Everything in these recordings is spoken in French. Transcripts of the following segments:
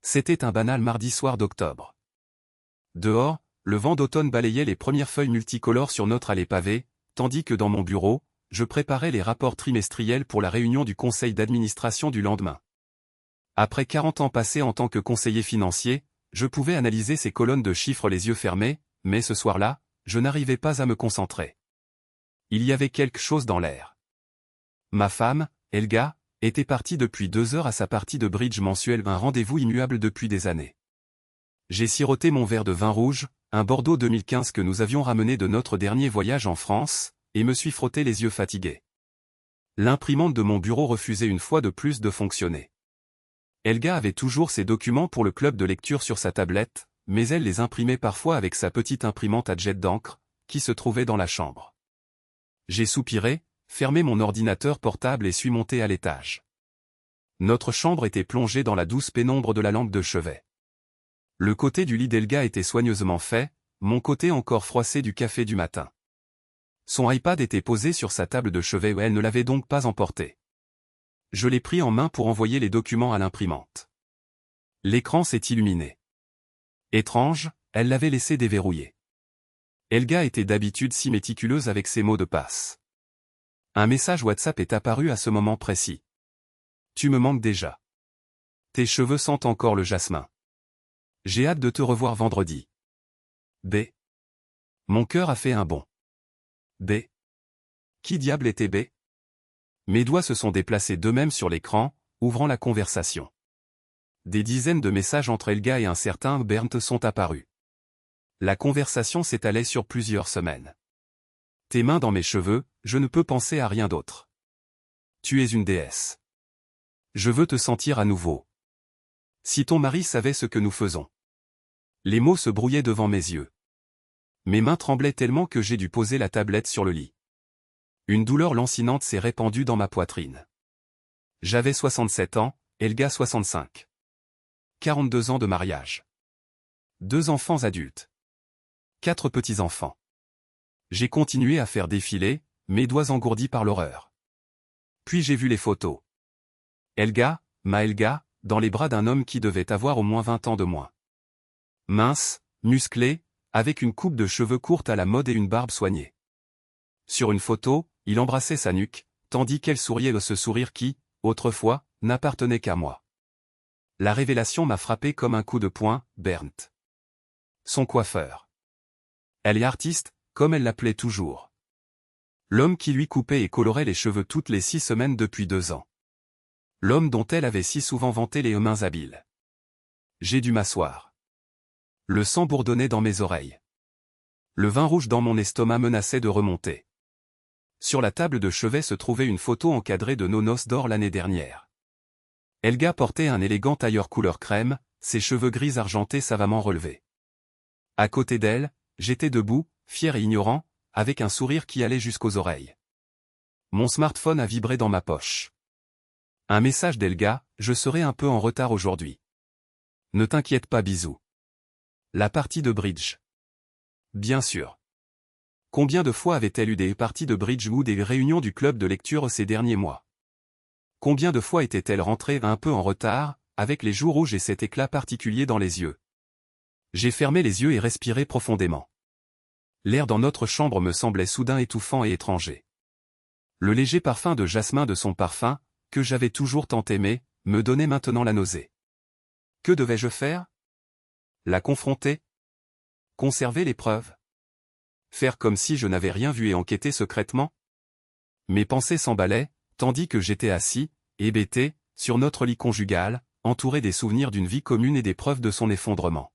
C'était un banal mardi soir d'octobre. Dehors, le vent d'automne balayait les premières feuilles multicolores sur notre allée pavée, tandis que dans mon bureau, je préparais les rapports trimestriels pour la réunion du conseil d'administration du lendemain. Après 40 ans passés en tant que conseiller financier, je pouvais analyser ces colonnes de chiffres les yeux fermés, mais ce soir-là, je n'arrivais pas à me concentrer. Il y avait quelque chose dans l'air. Ma femme, Helga, était partie depuis 2 heures à sa partie de bridge mensuelle, un rendez-vous immuable depuis des années. J'ai siroté mon verre de vin rouge, un Bordeaux 2015 que nous avions ramené de notre dernier voyage en France, et me suis frotté les yeux fatigués. L'imprimante de mon bureau refusait une fois de plus de fonctionner. Helga avait toujours ses documents pour le club de lecture sur sa tablette, mais elle les imprimait parfois avec sa petite imprimante à jet d'encre, qui se trouvait dans la chambre. J'ai soupiré, fermé mon ordinateur portable et suis monté à l'étage. Notre chambre était plongée dans la douce pénombre de la lampe de chevet. Le côté du lit d'Helga était soigneusement fait, mon côté encore froissé du café du matin. Son iPad était posé sur sa table de chevet où elle ne l'avait donc pas emporté. Je l'ai pris en main pour envoyer les documents à l'imprimante. L'écran s'est illuminé. Étrange, elle l'avait laissé déverrouillé. Helga était d'habitude si méticuleuse avec ses mots de passe. Un message WhatsApp est apparu à ce moment précis. Tu me manques déjà. Tes cheveux sentent encore le jasmin. J'ai hâte de te revoir vendredi. B. Mon cœur a fait un bond. B. Qui diable était B? Mes doigts se sont déplacés d'eux-mêmes sur l'écran, ouvrant la conversation. Des dizaines de messages entre Helga et un certain Bernd sont apparus. La conversation s'étalait sur plusieurs semaines. Tes mains dans mes cheveux, je ne peux penser à rien d'autre. Tu es une déesse. Je veux te sentir à nouveau. Si ton mari savait ce que nous faisons. Les mots se brouillaient devant mes yeux. Mes mains tremblaient tellement que j'ai dû poser la tablette sur le lit. Une douleur lancinante s'est répandue dans ma poitrine. J'avais 67 ans, Helga 65. 42 ans de mariage. 2 enfants adultes. 4 petits-enfants. J'ai continué à faire défiler, mes doigts engourdis par l'horreur. Puis j'ai vu les photos. Helga, ma Helga, dans les bras d'un homme qui devait avoir au moins 20 ans de moins. Mince, musclé, avec une coupe de cheveux courte à la mode et une barbe soignée. Sur une photo, il embrassait sa nuque, tandis qu'elle souriait de ce sourire qui, autrefois, n'appartenait qu'à moi. La révélation m'a frappé comme un coup de poing, Bernd. Son coiffeur. Elle est artiste, comme elle l'appelait toujours. L'homme qui lui coupait et colorait les cheveux toutes les 6 semaines depuis 2 ans. L'homme dont elle avait si souvent vanté les mains habiles. J'ai dû m'asseoir. Le sang bourdonnait dans mes oreilles. Le vin rouge dans mon estomac menaçait de remonter. Sur la table de chevet se trouvait une photo encadrée de nos noces d'or l'année dernière. Helga portait un élégant tailleur couleur crème, ses cheveux gris argentés savamment relevés. À côté d'elle, j'étais debout, fier et ignorant, avec un sourire qui allait jusqu'aux oreilles. Mon smartphone a vibré dans ma poche. Un message d'Helga, je serai un peu en retard aujourd'hui. Ne t'inquiète pas, bisous. La partie de bridge. Bien sûr. Combien de fois avait-elle eu des parties de bridge ou des réunions du club de lecture ces derniers mois? Combien de fois était-elle rentrée un peu en retard, avec les joues rouges et cet éclat particulier dans les yeux? J'ai fermé les yeux et respiré profondément. L'air dans notre chambre me semblait soudain étouffant et étranger. Le léger parfum de jasmin de son parfum, que j'avais toujours tant aimé, me donnait maintenant la nausée. Que devais-je faire? La confronter? Conserver les preuves? Faire comme si je n'avais rien vu et enquêter secrètement? Mes pensées s'emballaient, tandis que j'étais assis, hébété, sur notre lit conjugal, entouré des souvenirs d'une vie commune et des preuves de son effondrement.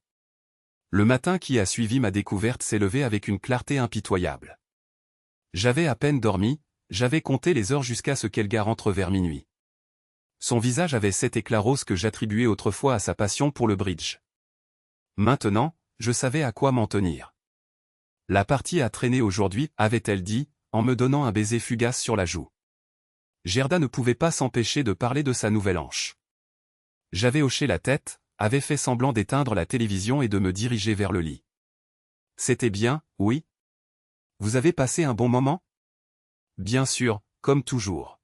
Le matin qui a suivi ma découverte s'est levé avec une clarté impitoyable. J'avais à peine dormi, j'avais compté les heures jusqu'à ce qu'Helga rentre vers minuit. Son visage avait cet éclat rose que j'attribuais autrefois à sa passion pour le bridge. Maintenant, je savais à quoi m'en tenir. La partie a traîné aujourd'hui, avait-elle dit, en me donnant un baiser fugace sur la joue. Gerda ne pouvait pas s'empêcher de parler de sa nouvelle hanche. J'avais hoché la tête, avait fait semblant d'éteindre la télévision et de me diriger vers le lit. C'était bien, oui? Vous avez passé un bon moment? Bien sûr, comme toujours.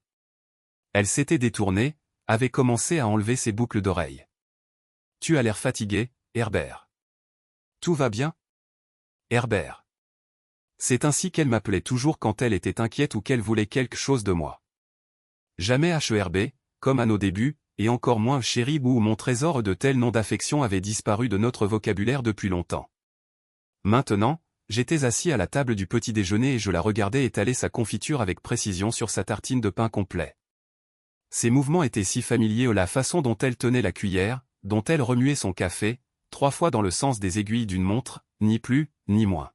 Elle s'était détournée, avait commencé à enlever ses boucles d'oreilles. Tu as l'air fatigué, Herbert. Tout va bien? Herbert. C'est ainsi qu'elle m'appelait toujours quand elle était inquiète ou qu'elle voulait quelque chose de moi. Jamais HERB, comme à nos débuts, et encore moins chérie ou mon trésor de tels noms d'affection avaient disparu de notre vocabulaire depuis longtemps. Maintenant, j'étais assis à la table du petit déjeuner et je la regardais étaler sa confiture avec précision sur sa tartine de pain complet. Ses mouvements étaient si familiers, la façon dont elle tenait la cuillère, dont elle remuait son café, 3 fois dans le sens des aiguilles d'une montre, ni plus, ni moins.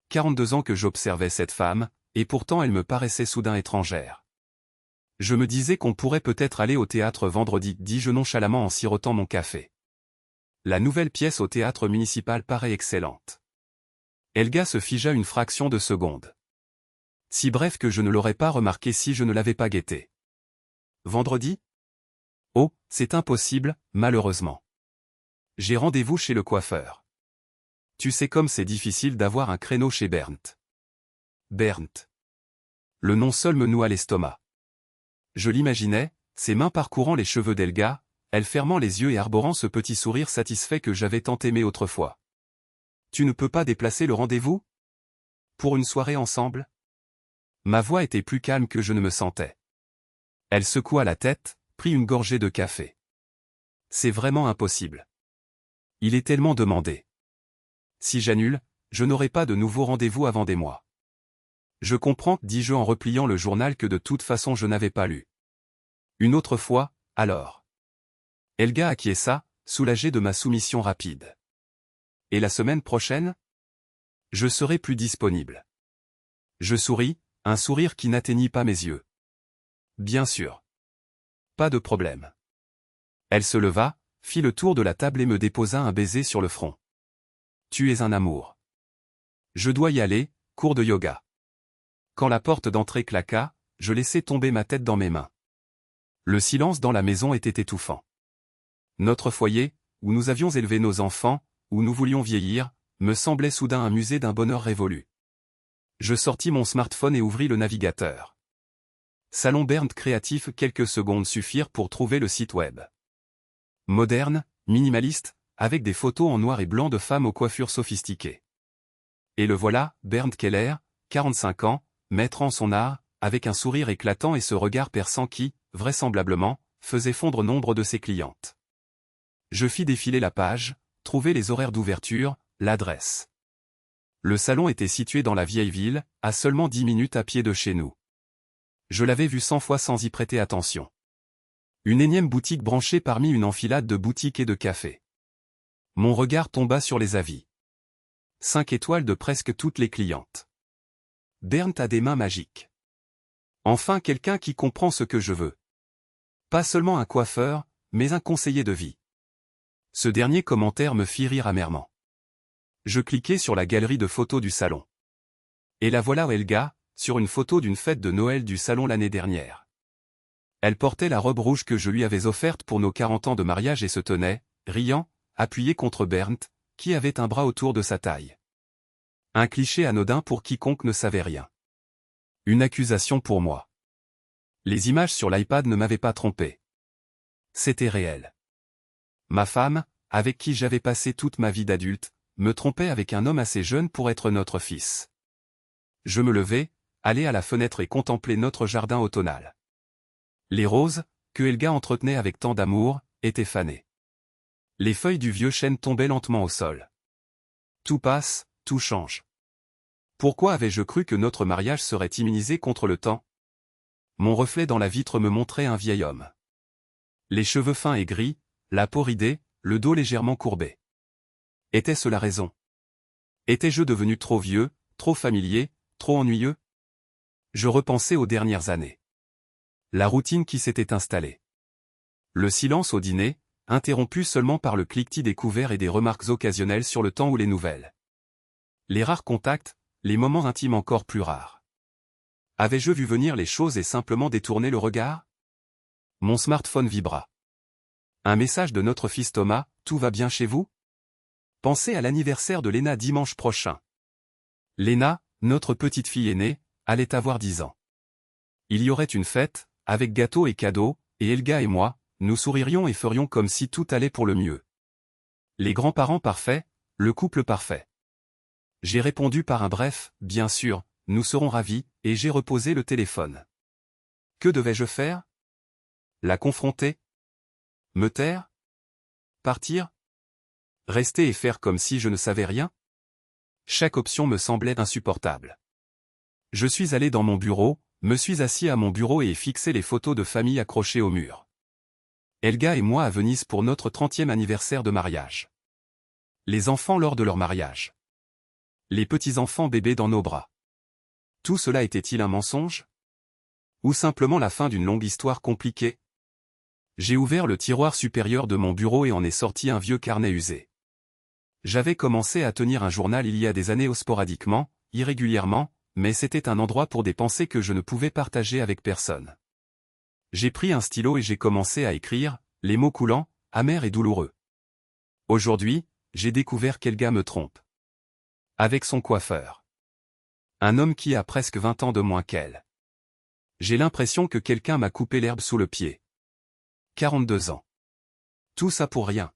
42 ans que j'observais cette femme, et pourtant elle me paraissait soudain étrangère. Je me disais qu'on pourrait peut-être aller au théâtre vendredi, dis-je nonchalamment en sirotant mon café. La nouvelle pièce au théâtre municipal paraît excellente. Helga se figea une fraction de seconde. Si bref que je ne l'aurais pas remarqué si je ne l'avais pas guetté. Vendredi? Oh, c'est impossible, malheureusement. J'ai rendez-vous chez le coiffeur. Tu sais comme c'est difficile d'avoir un créneau chez Bernd. Bernd. Le nom seul me noua l'estomac. Je l'imaginais, ses mains parcourant les cheveux d'Helga, elle fermant les yeux et arborant ce petit sourire satisfait que j'avais tant aimé autrefois. Tu ne peux pas déplacer le rendez-vous? Pour une soirée ensemble? Ma voix était plus calme que je ne me sentais. Elle secoua la tête, prit une gorgée de café. C'est vraiment impossible. Il est tellement demandé. Si j'annule, je n'aurai pas de nouveau rendez-vous avant des mois. Je comprends, dis-je en repliant le journal que de toute façon je n'avais pas lu. Une autre fois, alors. Helga acquiesça, soulagée de ma soumission rapide. Et la semaine prochaine? Je serai plus disponible. Je souris, un sourire qui n'atteignit pas mes yeux. Bien sûr. Pas de problème. Elle se leva, fit le tour de la table et me déposa un baiser sur le front. Tu es un amour. Je dois y aller, cours de yoga. Quand la porte d'entrée claqua, je laissai tomber ma tête dans mes mains. Le silence dans la maison était étouffant. Notre foyer, où nous avions élevé nos enfants, où nous voulions vieillir, me semblait soudain un musée d'un bonheur révolu. Je sortis mon smartphone et ouvris le navigateur. Salon Bernd créatif, quelques secondes suffirent pour trouver le site web. Moderne, minimaliste, avec des photos en noir et blanc de femmes aux coiffures sophistiquées. Et le voilà, Bernd Keller, 45 ans, maître en son art, avec un sourire éclatant et ce regard perçant qui, vraisemblablement, faisait fondre nombre de ses clientes. Je fis défiler la page, trouver les horaires d'ouverture, l'adresse. Le salon était situé dans la vieille ville, à seulement 10 minutes à pied de chez nous. Je l'avais vu 100 fois sans y prêter attention. Une énième boutique branchée parmi une enfilade de boutiques et de cafés. Mon regard tomba sur les avis. 5 étoiles de presque toutes les clientes. Bernd a des mains magiques. Enfin quelqu'un qui comprend ce que je veux. Pas seulement un coiffeur, mais un conseiller de vie. Ce dernier commentaire me fit rire amèrement. Je cliquai sur la galerie de photos du salon. Et la voilà Helga, sur une photo d'une fête de Noël du salon l'année dernière. Elle portait la robe rouge que je lui avais offerte pour nos 40 ans de mariage et se tenait, riant, appuyée contre Bernd, qui avait un bras autour de sa taille. Un cliché anodin pour quiconque ne savait rien. Une accusation pour moi. Les images sur l'iPad ne m'avaient pas trompé. C'était réel. Ma femme, avec qui j'avais passé toute ma vie d'adulte, me trompait avec un homme assez jeune pour être notre fils. Je me levai, allai à la fenêtre et contemplai notre jardin automnal. Les roses, que Helga entretenait avec tant d'amour, étaient fanées. Les feuilles du vieux chêne tombaient lentement au sol. Tout passe, tout change. Pourquoi avais-je cru que notre mariage serait immunisé contre le temps? Mon reflet dans la vitre me montrait un vieil homme. Les cheveux fins et gris, la peau ridée, le dos légèrement courbé. Était-ce la raison? Étais-je devenu trop vieux, trop familier, trop ennuyeux? Je repensais aux dernières années. La routine qui s'était installée. Le silence au dîner, interrompu seulement par le cliquetis des couverts et des remarques occasionnelles sur le temps ou les nouvelles. Les rares contacts, les moments intimes encore plus rares. Avais-je vu venir les choses et simplement détourné le regard? Mon smartphone vibra. Un message de notre fils Thomas, tout va bien chez vous? Pensez à l'anniversaire de Léna dimanche prochain. Léna, notre petite fille aînée, allait avoir 10 ans. Il y aurait une fête, avec gâteau et cadeaux, et Helga et moi, nous souririons et ferions comme si tout allait pour le mieux. Les grands-parents parfaits, le couple parfait. J'ai répondu par un bref, bien sûr, nous serons ravis, et j'ai reposé le téléphone. Que devais-je faire? La confronter? Me taire? Partir? Rester et faire comme si je ne savais rien? Chaque option me semblait insupportable. Je suis allé dans mon bureau, me suis assis à mon bureau et ai fixé les photos de famille accrochées au mur. Elga et moi à Venise pour notre 30e anniversaire de mariage. Les enfants lors de leur mariage. Les petits-enfants bébés dans nos bras. Tout cela était-il un mensonge? Ou simplement la fin d'une longue histoire compliquée? J'ai ouvert le tiroir supérieur de mon bureau et en ai sorti un vieux carnet usé. J'avais commencé à tenir un journal il y a des années sporadiquement, irrégulièrement, mais c'était un endroit pour des pensées que je ne pouvais partager avec personne. J'ai pris un stylo et j'ai commencé à écrire, les mots coulants, amers et douloureux. Aujourd'hui, j'ai découvert qu'Elga me trompe. Avec son coiffeur. Un homme qui a presque 20 ans de moins qu'elle. J'ai l'impression que quelqu'un m'a coupé l'herbe sous le pied. 42 ans. Tout ça pour rien.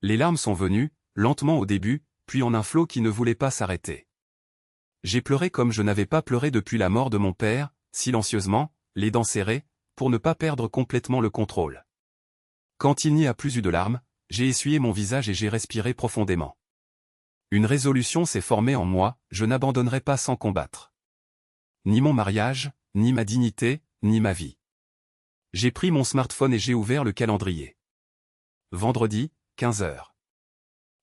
Les larmes sont venues, lentement au début, puis en un flot qui ne voulait pas s'arrêter. J'ai pleuré comme je n'avais pas pleuré depuis la mort de mon père, silencieusement, les dents serrées, pour ne pas perdre complètement le contrôle. Quand il n'y a plus eu de larmes, j'ai essuyé mon visage et j'ai respiré profondément. Une résolution s'est formée en moi, je n'abandonnerai pas sans combattre. Ni mon mariage, ni ma dignité, ni ma vie. J'ai pris mon smartphone et j'ai ouvert le calendrier. Vendredi, 15 h.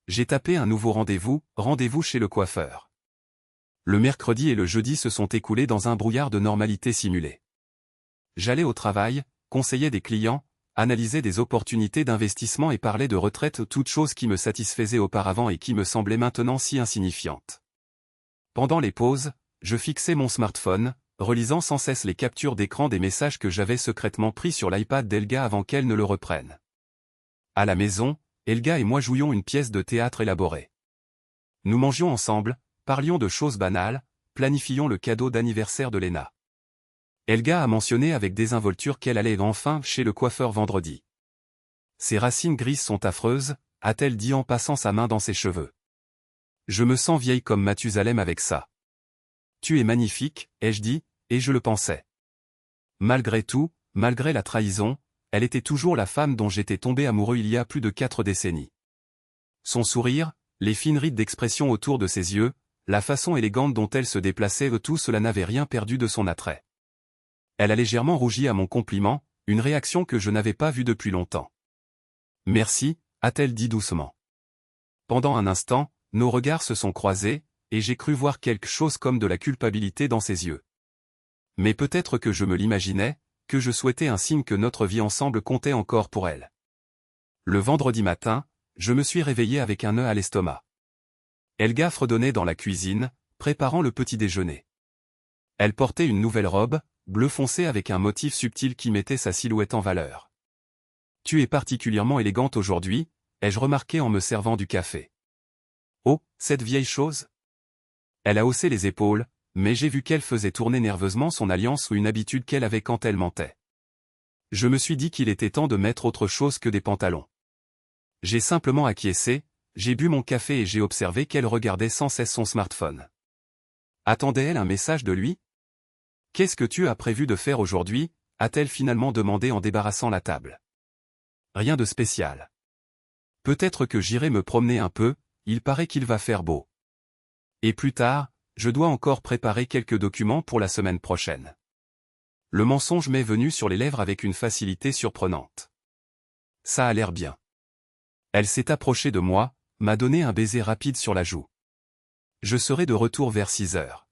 J'ai tapé un nouveau rendez-vous chez le coiffeur. Le mercredi et le jeudi se sont écoulés dans un brouillard de normalité simulée. J'allais au travail, conseillais des clients, analysais des opportunités d'investissement et parlais de retraite, toutes choses qui me satisfaisaient auparavant et qui me semblaient maintenant si insignifiantes. Pendant les pauses, je fixais mon smartphone, relisant sans cesse les captures d'écran des messages que j'avais secrètement pris sur l'iPad d'Elga avant qu'elle ne le reprenne. À la maison, Elga et moi jouions une pièce de théâtre élaborée. Nous mangions ensemble, parlions de choses banales, planifions le cadeau d'anniversaire de Lena. Elga a mentionné avec désinvolture qu'elle allait enfin chez le coiffeur vendredi. Ses racines grises sont affreuses, a-t-elle dit en passant sa main dans ses cheveux. Je me sens vieille comme Mathusalem avec ça. Tu es magnifique, ai-je dit, et je le pensais. Malgré tout, malgré la trahison, elle était toujours la femme dont j'étais tombé amoureux il y a plus de 4 décennies. Son sourire, les fines rides d'expression autour de ses yeux, la façon élégante dont elle se déplaçait, tout cela n'avait rien perdu de son attrait. Elle a légèrement rougi à mon compliment, une réaction que je n'avais pas vue depuis longtemps. Merci, a-t-elle dit doucement. Pendant un instant, nos regards se sont croisés, et j'ai cru voir quelque chose comme de la culpabilité dans ses yeux. Mais peut-être que je me l'imaginais, que je souhaitais un signe que notre vie ensemble comptait encore pour elle. Le vendredi matin, je me suis réveillé avec un nœud à l'estomac. Elga fredonnait dans la cuisine, préparant le petit déjeuner. Elle portait une nouvelle robe, bleu foncé avec un motif subtil qui mettait sa silhouette en valeur. Tu es particulièrement élégante aujourd'hui, ai-je remarqué en me servant du café. Oh, cette vieille chose? Elle a haussé les épaules, mais j'ai vu qu'elle faisait tourner nerveusement son alliance ou une habitude qu'elle avait quand elle mentait. Je me suis dit qu'il était temps de mettre autre chose que des pantalons. J'ai simplement acquiescé, j'ai bu mon café et j'ai observé qu'elle regardait sans cesse son smartphone. Attendait-elle un message de lui? Qu'est-ce que tu as prévu de faire aujourd'hui, a-t-elle finalement demandé en débarrassant la table. Rien de spécial. Peut-être que j'irai me promener un peu, il paraît qu'il va faire beau. Et plus tard, je dois encore préparer quelques documents pour la semaine prochaine. Le mensonge m'est venu sur les lèvres avec une facilité surprenante. Ça a l'air bien. Elle s'est approchée de moi, m'a donné un baiser rapide sur la joue. Je serai de retour vers 6 h.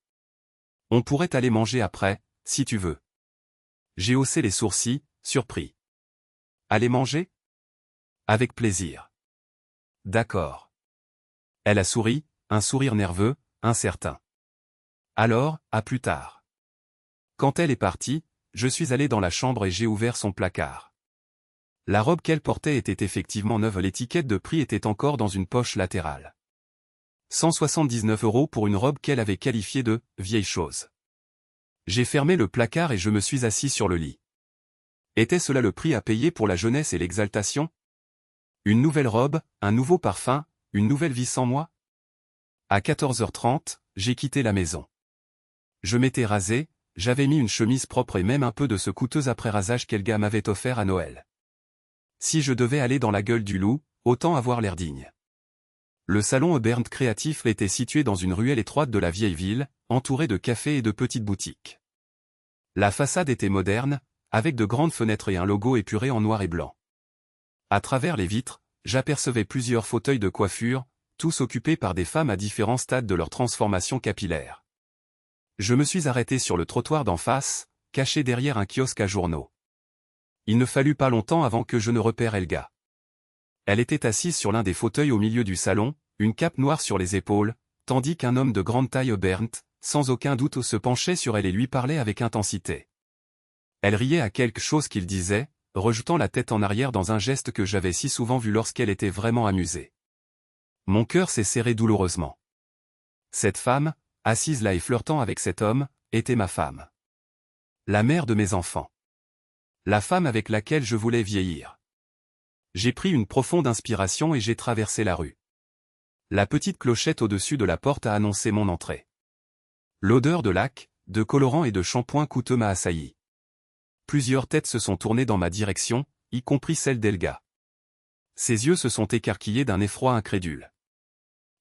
On pourrait aller manger après, si tu veux. J'ai haussé les sourcils, surpris. Aller manger? Avec plaisir. D'accord. Elle a souri, un sourire nerveux, incertain. Alors, à plus tard. Quand elle est partie, je suis allé dans la chambre et j'ai ouvert son placard. La robe qu'elle portait était effectivement neuve, l'étiquette de prix était encore dans une poche latérale. 179 € pour une robe qu'elle avait qualifiée de « vieille chose ». J'ai fermé le placard et je me suis assis sur le lit. Était-ce là le prix à payer pour la jeunesse et l'exaltation? Une nouvelle robe, un nouveau parfum, une nouvelle vie sans moi? À 14h30, j'ai quitté la maison. Je m'étais rasé, j'avais mis une chemise propre et même un peu de ce coûteux après-rasage qu'Elga m'avait offert à Noël. Si je devais aller dans la gueule du loup, autant avoir l'air digne. Le salon Bernd Créatif était situé dans une ruelle étroite de la vieille ville, entouré de cafés et de petites boutiques. La façade était moderne, avec de grandes fenêtres et un logo épuré en noir et blanc. À travers les vitres, j'apercevais plusieurs fauteuils de coiffure, tous occupés par des femmes à différents stades de leur transformation capillaire. Je me suis arrêté sur le trottoir d'en face, caché derrière un kiosque à journaux. Il ne fallut pas longtemps avant que je ne repère Elga. Elle était assise sur l'un des fauteuils au milieu du salon, une cape noire sur les épaules, tandis qu'un homme de grande taille Bernd, sans aucun doute se penchait sur elle et lui parlait avec intensité. Elle riait à quelque chose qu'il disait, rejetant la tête en arrière dans un geste que j'avais si souvent vu lorsqu'elle était vraiment amusée. Mon cœur s'est serré douloureusement. Cette femme, assise là et flirtant avec cet homme, était ma femme. La mère de mes enfants. La femme avec laquelle je voulais vieillir. J'ai pris une profonde inspiration et j'ai traversé la rue. La petite clochette au-dessus de la porte a annoncé mon entrée. L'odeur de lac, de colorant et de shampoing coûteux m'a assailli. Plusieurs têtes se sont tournées dans ma direction, y compris celle d'Elga. Ses yeux se sont écarquillés d'un effroi incrédule.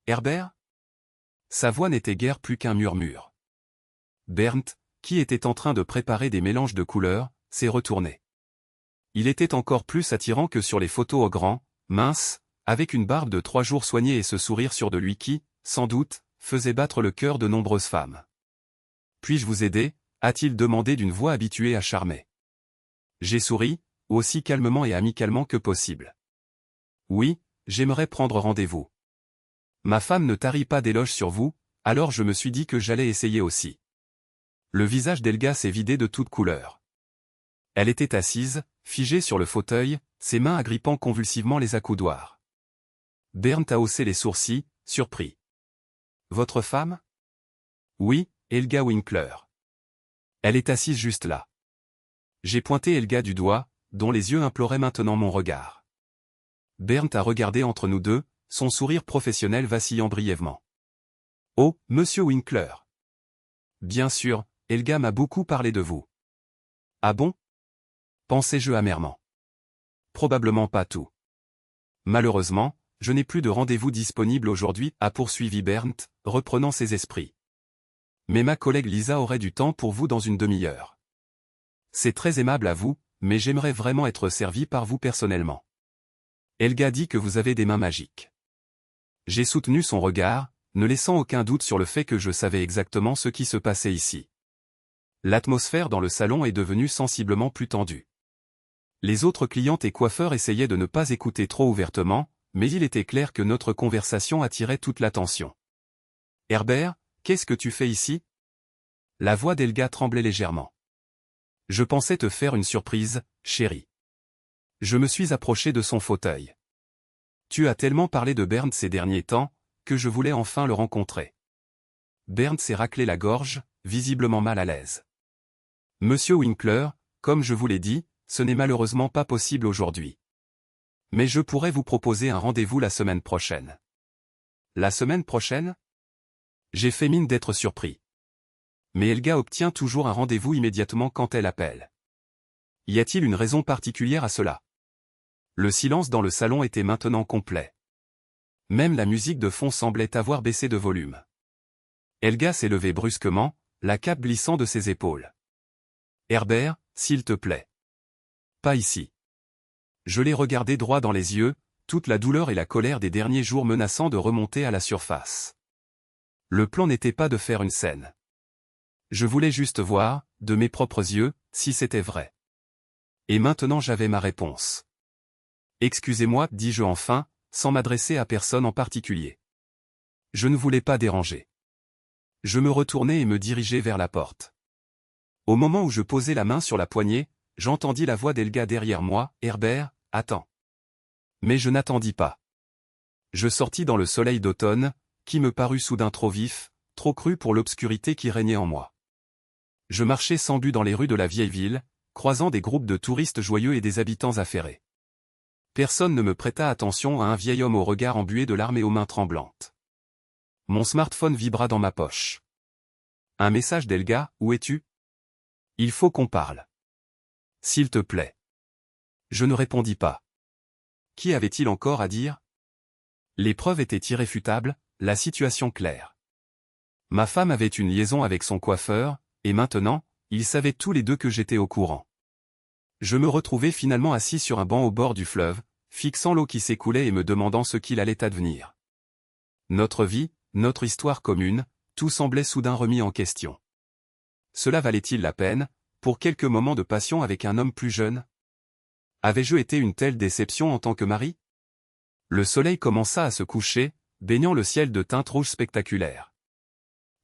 Herbert? Sa voix n'était guère plus qu'un murmure. Bernd, qui était en train de préparer des mélanges de couleurs, s'est retourné. Il était encore plus attirant que sur les photos au grand, mince, avec une barbe de 3 jours soignée et ce sourire sûr de lui qui, sans doute, faisait battre le cœur de nombreuses femmes. « Puis-je vous aider » a-t-il demandé d'une voix habituée à charmer. J'ai souri, aussi calmement et amicalement que possible. Oui, j'aimerais prendre rendez-vous. Ma femme ne tarit pas d'éloges sur vous, alors je me suis dit que j'allais essayer aussi. Le visage d'Elga s'est vidé de toute couleur. Elle était assise, figée sur le fauteuil, ses mains agrippant convulsivement les accoudoirs. Bernd a haussé les sourcils, surpris. Votre femme? Oui, Elga Winkler. Elle est assise juste là. J'ai pointé Elga du doigt, dont les yeux imploraient maintenant mon regard. Bernd a regardé entre nous deux, son sourire professionnel vacillant brièvement. Oh, monsieur Winkler. Bien sûr, Elga m'a beaucoup parlé de vous. Ah bon? Pensais-je amèrement. Probablement pas tout. Malheureusement, je n'ai plus de rendez-vous disponible aujourd'hui, a poursuivi Bernd, reprenant ses esprits. Mais ma collègue Lisa aurait du temps pour vous dans une demi-heure. C'est très aimable à vous, mais j'aimerais vraiment être servi par vous personnellement. Elga dit que vous avez des mains magiques. J'ai soutenu son regard, ne laissant aucun doute sur le fait que je savais exactement ce qui se passait ici. L'atmosphère dans le salon est devenue sensiblement plus tendue. Les autres clientes et coiffeurs essayaient de ne pas écouter trop ouvertement, mais il était clair que notre conversation attirait toute l'attention. « Herbert, qu'est-ce que tu fais ici ?» La voix d'Elga tremblait légèrement. « Je pensais te faire une surprise, chérie. » Je me suis approché de son fauteuil. « Tu as tellement parlé de Bernd ces derniers temps, que je voulais enfin le rencontrer. » Bernd s'est raclé la gorge, visiblement mal à l'aise. « Monsieur Winkler, comme je vous l'ai dit, ce n'est malheureusement pas possible aujourd'hui. Mais je pourrais vous proposer un rendez-vous la semaine prochaine. » La semaine prochaine? J'ai fait mine d'être surpris. Mais Elga obtient toujours un rendez-vous immédiatement quand elle appelle. Y a-t-il une raison particulière à cela? Le silence dans le salon était maintenant complet. Même la musique de fond semblait avoir baissé de volume. Elga s'est levée brusquement, la cape glissant de ses épaules. « Herbert, s'il te plaît. Pas ici. » Je l'ai regardé droit dans les yeux, toute la douleur et la colère des derniers jours menaçant de remonter à la surface. Le plan n'était pas de faire une scène. Je voulais juste voir, de mes propres yeux, si c'était vrai. Et maintenant j'avais ma réponse. « Excusez-moi, dis-je enfin, sans m'adresser à personne en particulier. Je ne voulais pas déranger. » Je me retournai et me dirigeai vers la porte. Au moment où je posais la main sur la poignée, j'entendis la voix d'Elga derrière moi, « Herbert, attends. » Mais je n'attendis pas. Je sortis dans le soleil d'automne, qui me parut soudain trop vif, trop cru pour l'obscurité qui régnait en moi. Je marchais sans but dans les rues de la vieille ville, croisant des groupes de touristes joyeux et des habitants affairés. Personne ne me prêta attention à un vieil homme au regard embué de larmes et aux mains tremblantes. Mon smartphone vibra dans ma poche. Un message d'Elga, où es-tu? Il faut qu'on parle. S'il te plaît. Je ne répondis pas. Qui avait-il encore à dire? Les preuves étaient irréfutables, la situation claire. Ma femme avait une liaison avec son coiffeur, et maintenant, ils savaient tous les deux que j'étais au courant. Je me retrouvais finalement assis sur un banc au bord du fleuve, fixant l'eau qui s'écoulait et me demandant ce qu'il allait advenir. Notre vie, notre histoire commune, tout semblait soudain remis en question. Cela valait-il la peine, pour quelques moments de passion avec un homme plus jeune? Avais-je été une telle déception en tant que mari? Le soleil commença à se coucher, baignant le ciel de teintes rouges spectaculaires.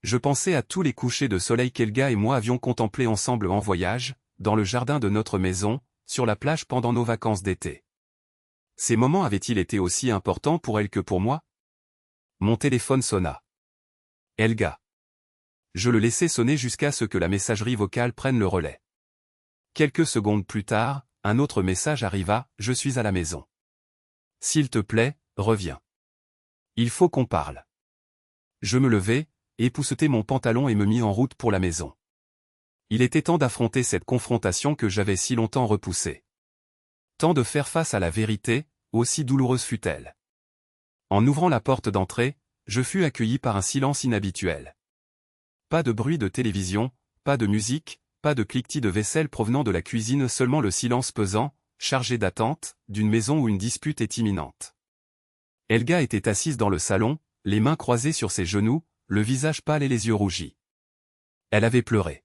Je pensais à tous les couchers de soleil qu'Elga et moi avions contemplés ensemble en voyage, dans le jardin de notre maison, sur la plage pendant nos vacances d'été. Ces moments avaient-ils été aussi importants pour elle que pour moi? Mon téléphone sonna. Elga. Je le laissai sonner jusqu'à ce que la messagerie vocale prenne le relais. Quelques secondes plus tard, un autre message arriva, je suis à la maison. S'il te plaît, reviens. Il faut qu'on parle. Je me levai, époussetai mon pantalon et me mis en route pour la maison. Il était temps d'affronter cette confrontation que j'avais si longtemps repoussée. Temps de faire face à la vérité, aussi douloureuse fut-elle. En ouvrant la porte d'entrée, je fus accueilli par un silence inhabituel. Pas de bruit de télévision, pas de musique, pas de cliquetis de vaisselle provenant de la cuisine, seulement le silence pesant, chargé d'attente, d'une maison où une dispute est imminente. Elga était assise dans le salon, les mains croisées sur ses genoux, le visage pâle et les yeux rougis. Elle avait pleuré.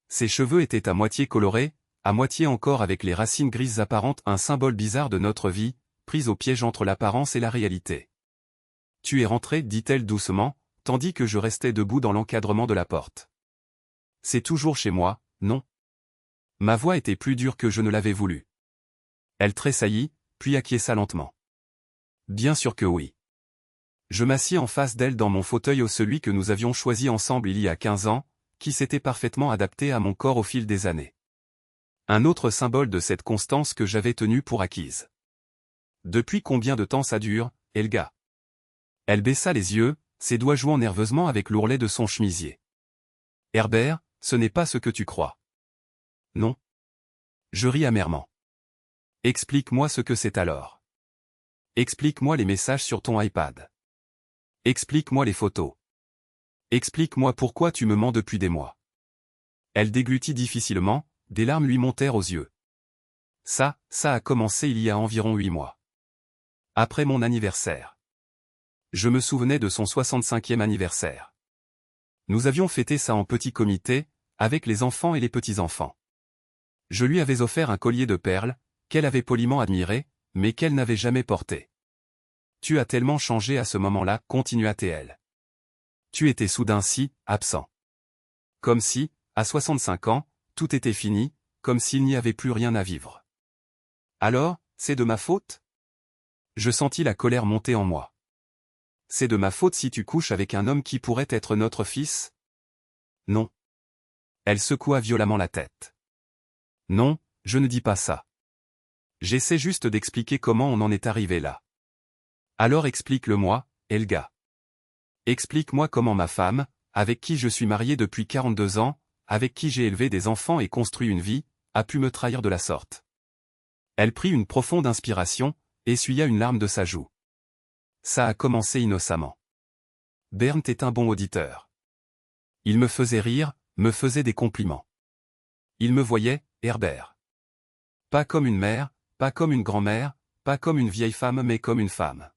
Ses cheveux étaient à moitié colorés, à moitié encore avec les racines grises apparentes, un symbole bizarre de notre vie, prise au piège entre l'apparence et la réalité. « Tu es rentré, dit-elle doucement, tandis que je restais debout dans l'encadrement de la porte. C'est toujours chez moi, non? Ma voix était plus dure que je ne l'avais voulu. Elle tressaillit, puis acquiesça lentement. Bien sûr que oui. Je m'assis en face d'elle dans mon fauteuil, celui que nous avions choisi ensemble il y a 15 ans, qui s'était parfaitement adapté à mon corps au fil des années. Un autre symbole de cette constance que j'avais tenue pour acquise. Depuis combien de temps ça dure, Elga? Elle baissa les yeux, ses doigts jouant nerveusement avec l'ourlet de son chemisier. Herbert, ce n'est pas ce que tu crois. Non. Je ris amèrement. Explique-moi ce que c'est alors. Explique-moi les messages sur ton iPad. Explique-moi les photos. Explique-moi pourquoi tu me mens depuis des mois. Elle déglutit difficilement, des larmes lui montèrent aux yeux. Ça a commencé il y a environ 8 mois. Après mon anniversaire. Je me souvenais de son 65e anniversaire. Nous avions fêté ça en petit comité, avec les enfants et les petits-enfants. Je lui avais offert un collier de perles, qu'elle avait poliment admiré, mais qu'elle n'avait jamais porté. Tu as tellement changé à ce moment-là, continua-t-elle. Tu étais soudain si absent. Comme si, à 65 ans, tout était fini, comme s'il n'y avait plus rien à vivre. Alors, c'est de ma faute? Je sentis la colère monter en moi. C'est de ma faute si tu couches avec un homme qui pourrait être notre fils? Non. Elle secoua violemment la tête. Non, je ne dis pas ça. J'essaie juste d'expliquer comment on en est arrivé là. Alors explique-le-moi, Elga. Explique-moi comment ma femme, avec qui je suis marié depuis 42 ans, avec qui j'ai élevé des enfants et construit une vie, a pu me trahir de la sorte. Elle prit une profonde inspiration, essuya une larme de sa joue. Ça a commencé innocemment. Bernd est un bon auditeur. Il me faisait rire, me faisait des compliments. Il me voyait, Herbert. Pas comme une mère, pas comme une grand-mère, pas comme une vieille femme mais comme une femme.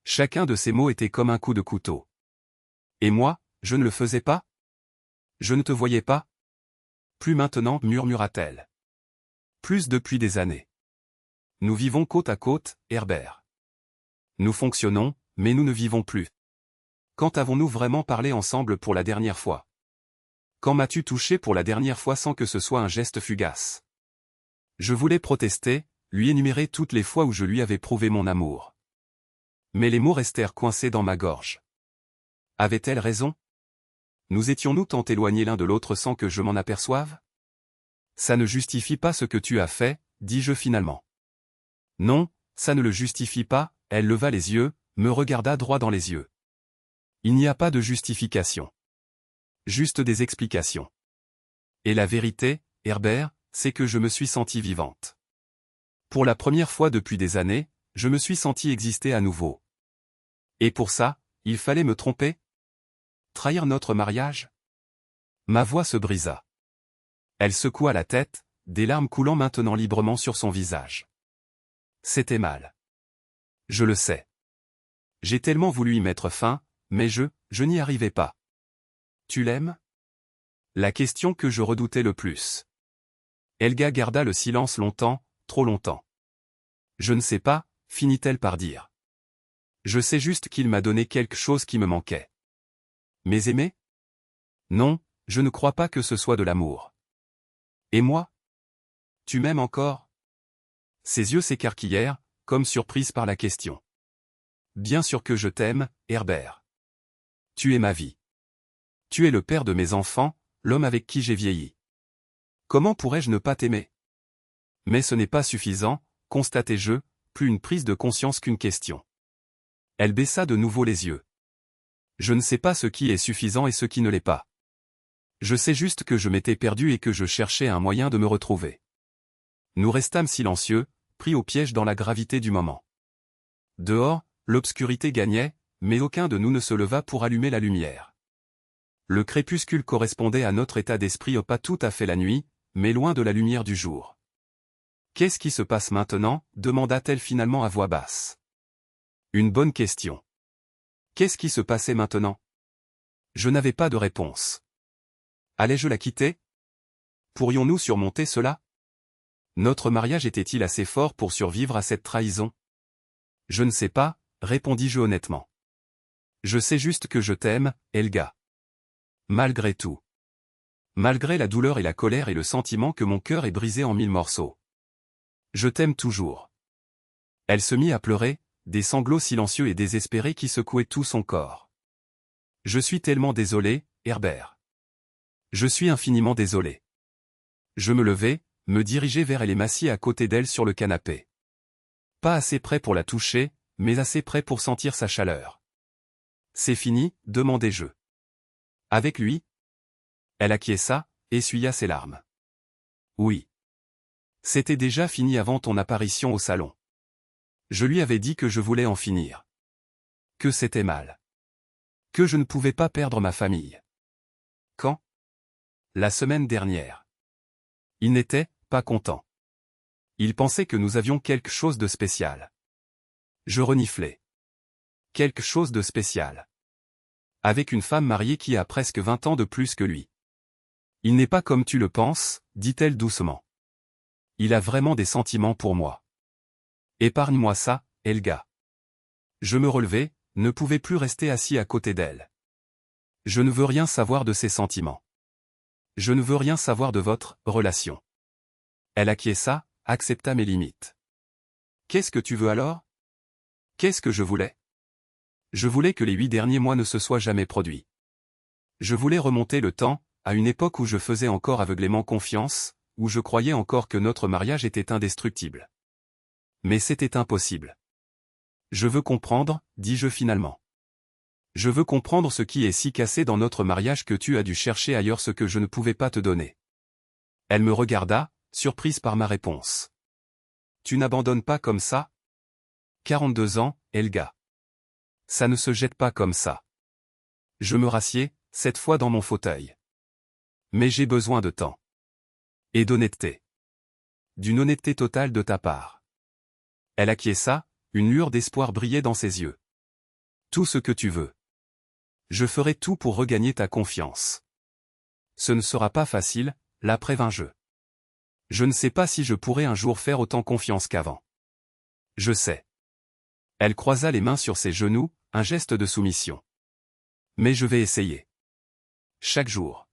Chacun de ces mots était comme un coup de couteau. Et moi, je ne le faisais pas? Je ne te voyais pas? Plus maintenant, murmura-t-elle. Plus depuis des années. Nous vivons côte à côte, Herbert. Nous fonctionnons, mais nous ne vivons plus. Quand avons-nous vraiment parlé ensemble pour la dernière fois? Quand m'as-tu touché pour la dernière fois sans que ce soit un geste fugace? Je voulais protester, lui énumérer toutes les fois où je lui avais prouvé mon amour. Mais les mots restèrent coincés dans ma gorge. Avait-elle raison? Nous étions-nous tant éloignés l'un de l'autre sans que je m'en aperçoive? Ça ne justifie pas ce que tu as fait, dis-je finalement. Non, ça ne le justifie pas, elle leva les yeux, me regarda droit dans les yeux. Il n'y a pas de justification. Juste des explications. Et la vérité, Herbert, c'est que je me suis sentie vivante. Pour la première fois depuis des années, je me suis sentie exister à nouveau. Et pour ça, il fallait me tromper? Trahir notre mariage? Ma voix se brisa. Elle secoua la tête, des larmes coulant maintenant librement sur son visage. C'était mal. Je le sais. J'ai tellement voulu y mettre fin, mais je n'y arrivais pas. Tu l'aimes? La question que je redoutais le plus. Helga garda le silence longtemps, trop longtemps. Je ne sais pas, finit-elle par dire. Je sais juste qu'il m'a donné quelque chose qui me manquait. Mais aimer? Non, je ne crois pas que ce soit de l'amour. Et moi? Tu m'aimes encore? Ses yeux s'écarquillèrent, comme surprise par la question. Bien sûr que je t'aime, Herbert. Tu es ma vie. Tu es le père de mes enfants, l'homme avec qui j'ai vieilli. Comment pourrais-je ne pas t'aimer? Mais ce n'est pas suffisant, constatai-je, plus une prise de conscience qu'une question. Elle baissa de nouveau les yeux. Je ne sais pas ce qui est suffisant et ce qui ne l'est pas. Je sais juste que je m'étais perdu et que je cherchais un moyen de me retrouver. Nous restâmes silencieux, pris au piège dans la gravité du moment. Dehors, l'obscurité gagnait, mais aucun de nous ne se leva pour allumer la lumière. Le crépuscule correspondait à notre état d'esprit, pas tout à fait la nuit, mais loin de la lumière du jour. Qu'est-ce qui se passe maintenant? Demanda-t-elle finalement à voix basse. Une bonne question. Qu'est-ce qui se passait maintenant? Je n'avais pas de réponse. Allais-je la quitter? Pourrions-nous surmonter cela? Notre mariage était-il assez fort pour survivre à cette trahison? Je ne sais pas, répondis-je honnêtement. Je sais juste que je t'aime, Helga. Malgré tout. Malgré la douleur et la colère et le sentiment que mon cœur est brisé en 1000 morceaux. Je t'aime toujours. Elle se mit à pleurer, des sanglots silencieux et désespérés qui secouaient tout son corps. Je suis tellement désolé, Herbert. Je suis infiniment désolé. Je me levai, me dirigeai vers elle et m'assis à côté d'elle sur le canapé. Pas assez près pour la toucher, mais assez près pour sentir sa chaleur. C'est fini, demandai-je. Avec lui? Elle acquiesça, essuya ses larmes. Oui. C'était déjà fini avant ton apparition au salon. Je lui avais dit que je voulais en finir. Que c'était mal. Que je ne pouvais pas perdre ma famille. Quand? La semaine dernière. Il n'était pas content. Il pensait que nous avions quelque chose de spécial. Je reniflai. Quelque chose de spécial. Avec une femme mariée qui a presque 20 ans de plus que lui. Il n'est pas comme tu le penses, dit-elle doucement. Il a vraiment des sentiments pour moi. Épargne-moi ça, Helga. Je me relevai, ne pouvais plus rester assis à côté d'elle. Je ne veux rien savoir de ses sentiments. Je ne veux rien savoir de votre relation. Elle acquiesça, accepta mes limites. Qu'est-ce que tu veux alors? Qu'est-ce que je voulais? Je voulais que les 8 derniers mois ne se soient jamais produits. Je voulais remonter le temps, à une époque où je faisais encore aveuglément confiance, où je croyais encore que notre mariage était indestructible. Mais c'était impossible. Je veux comprendre, dis-je finalement. Je veux comprendre ce qui est si cassé dans notre mariage que tu as dû chercher ailleurs ce que je ne pouvais pas te donner. Elle me regarda, surprise par ma réponse. Tu n'abandonnes pas comme ça? 42 ans, Helga. Ça ne se jette pas comme ça. Je me rassieds, cette fois dans mon fauteuil. Mais j'ai besoin de temps. Et d'honnêteté. D'une honnêteté totale de ta part. Elle acquiesça, une lueur d'espoir brillait dans ses yeux. Tout ce que tu veux. Je ferai tout pour regagner ta confiance. Ce ne sera pas facile, la prévins-je. Je ne sais pas si je pourrai un jour faire autant confiance qu'avant. Je sais. Elle croisa les mains sur ses genoux, un geste de soumission. Mais je vais essayer. Chaque jour.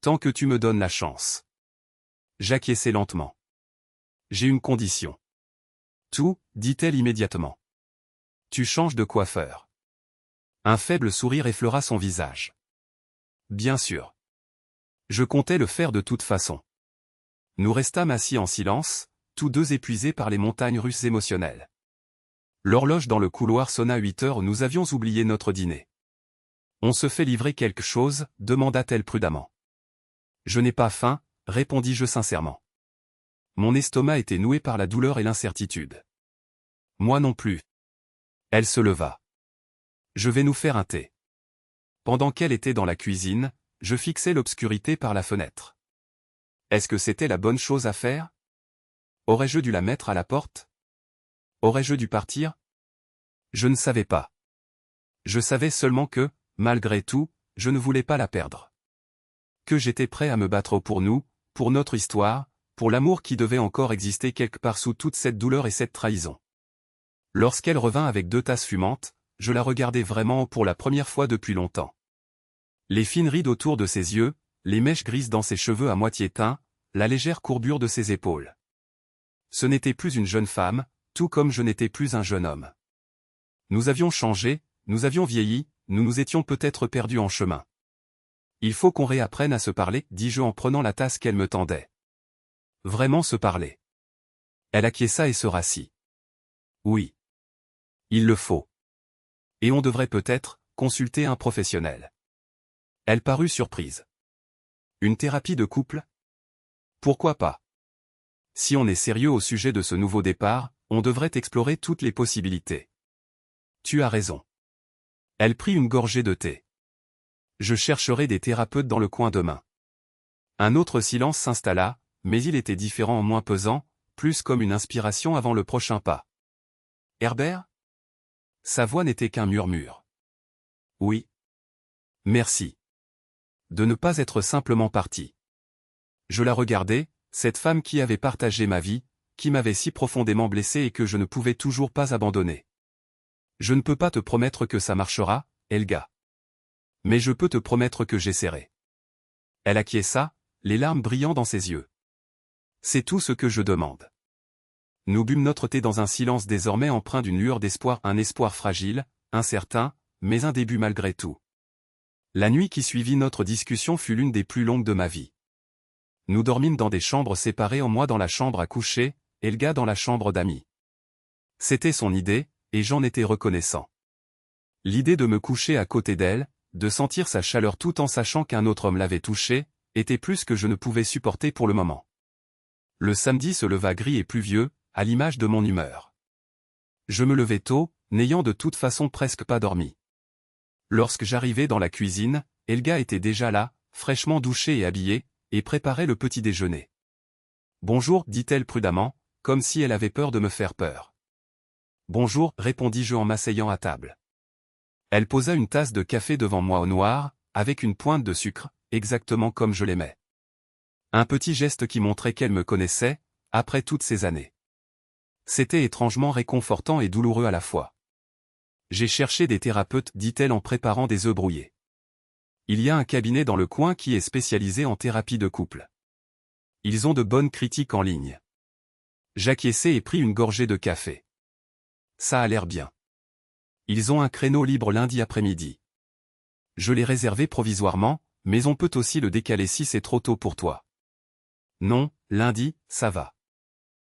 Tant que tu me donnes la chance. J'acquiesçai lentement. J'ai une condition. Tout, dit-elle immédiatement. Tu changes de coiffeur. Un faible sourire effleura son visage. Bien sûr. Je comptais le faire de toute façon. Nous restâmes assis en silence, tous deux épuisés par les montagnes russes émotionnelles. L'horloge dans le couloir sonna 8 heures, nous avions oublié notre dîner. On se fait livrer quelque chose, demanda-t-elle prudemment. Je n'ai pas faim, répondis-je sincèrement. Mon estomac était noué par la douleur et l'incertitude. Moi non plus. Elle se leva. Je vais nous faire un thé. Pendant qu'elle était dans la cuisine, je fixais l'obscurité par la fenêtre. Est-ce que c'était la bonne chose à faire? Aurais-je dû la mettre à la porte? Aurais-je dû partir? Je ne savais pas. Je savais seulement que, malgré tout, je ne voulais pas la perdre. Que j'étais prêt à me battre pour nous, pour notre histoire, pour l'amour qui devait encore exister quelque part sous toute cette douleur et cette trahison. Lorsqu'elle revint avec 2 tasses fumantes, je la regardai vraiment pour la première fois depuis longtemps. Les fines rides autour de ses yeux, les mèches grises dans ses cheveux à moitié teints, la légère courbure de ses épaules. Ce n'était plus une jeune femme, tout comme je n'étais plus un jeune homme. Nous avions changé, nous avions vieilli, nous nous étions peut-être perdus en chemin. Il faut qu'on réapprenne à se parler, dis-je en prenant la tasse qu'elle me tendait. Vraiment se parler. Elle acquiesça et se rassit. Oui. Il le faut. Et on devrait peut-être consulter un professionnel. Elle parut surprise. Une thérapie de couple? Pourquoi pas? Si on est sérieux au sujet de ce nouveau départ, on devrait explorer toutes les possibilités. Tu as raison. Elle prit une gorgée de thé. Je chercherai des thérapeutes dans le coin demain. Un autre silence s'installa, mais il était différent, moins pesant, plus comme une inspiration avant le prochain pas. Herbert? Sa voix n'était qu'un murmure. Oui. Merci. De ne pas être simplement parti. Je la regardais, cette femme qui avait partagé ma vie, qui m'avait si profondément blessé et que je ne pouvais toujours pas abandonner. Je ne peux pas te promettre que ça marchera, Helga. Mais je peux te promettre que j'essaierai. Elle acquiesça, les larmes brillant dans ses yeux. C'est tout ce que je demande. Nous bûmes notre thé dans un silence désormais empreint d'une lueur d'espoir, un espoir fragile, incertain, mais un début malgré tout. La nuit qui suivit notre discussion fut l'une des plus longues de ma vie. Nous dormîmes dans des chambres séparées, en moi dans la chambre à coucher, Helga dans la chambre d'amis. C'était son idée, et j'en étais reconnaissant. L'idée de me coucher à côté d'elle, de sentir sa chaleur tout en sachant qu'un autre homme l'avait touchée, était plus que je ne pouvais supporter pour le moment. Le samedi se leva gris et pluvieux, à l'image de mon humeur. Je me levai tôt, n'ayant de toute façon presque pas dormi. Lorsque j'arrivai dans la cuisine, Helga était déjà là, fraîchement douchée et habillée, et préparait le petit déjeuner. Bonjour, dit-elle prudemment, comme si elle avait peur de me faire peur. Bonjour, répondis-je en m'asseyant à table. Elle posa une tasse de café devant moi au noir, avec une pointe de sucre, exactement comme je l'aimais. Un petit geste qui montrait qu'elle me connaissait, après toutes ces années. C'était étrangement réconfortant et douloureux à la fois. J'ai cherché des thérapeutes, dit-elle en préparant des œufs brouillés. Il y a un cabinet dans le coin qui est spécialisé en thérapie de couple. Ils ont de bonnes critiques en ligne. J'acquiesçai et pris une gorgée de café. Ça a l'air bien. Ils ont un créneau libre lundi après-midi. Je l'ai réservé provisoirement, mais on peut aussi le décaler si c'est trop tôt pour toi. Non, lundi, ça va.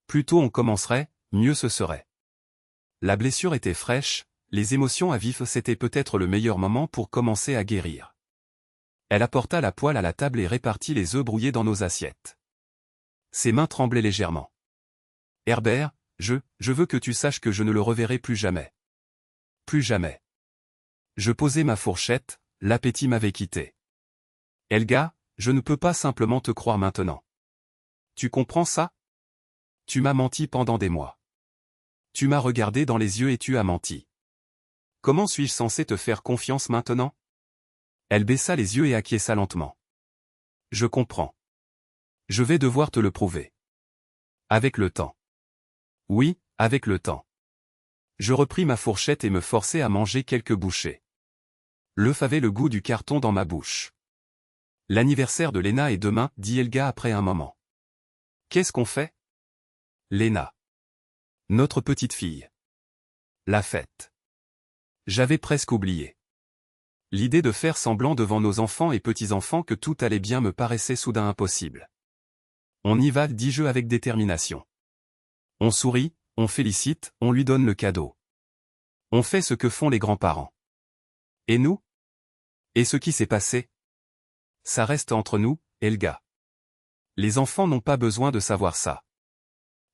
Plus tôt on commencerait, mieux ce serait. La blessure était fraîche, les émotions à vif, c'était peut-être le meilleur moment pour commencer à guérir. Elle apporta la poêle à la table et répartit les œufs brouillés dans nos assiettes. Ses mains tremblaient légèrement. Herbert, je veux que tu saches que je ne le reverrai plus jamais. Plus jamais. Je posai ma fourchette, l'appétit m'avait quitté. Helga, je ne peux pas simplement te croire maintenant. Tu comprends ça? Tu m'as menti pendant des mois. Tu m'as regardé dans les yeux et tu as menti. Comment suis-je censé te faire confiance maintenant? Elle baissa les yeux et acquiesça lentement. Je comprends. Je vais devoir te le prouver. Avec le temps. Oui, avec le temps. Je repris ma fourchette et me forçai à manger quelques bouchées. L'œuf avait le goût du carton dans ma bouche. L'anniversaire de Léna est demain, dit Helga après un moment. Qu'est-ce qu'on fait? Léna. Notre petite fille. La fête. J'avais presque oublié. L'idée de faire semblant devant nos enfants et petits-enfants que tout allait bien me paraissait soudain impossible. On y va, dis-je avec détermination. On sourit, on félicite, on lui donne le cadeau. On fait ce que font les grands-parents. Et nous? Et ce qui s'est passé? Ça reste entre nous, Helga. Les enfants n'ont pas besoin de savoir ça.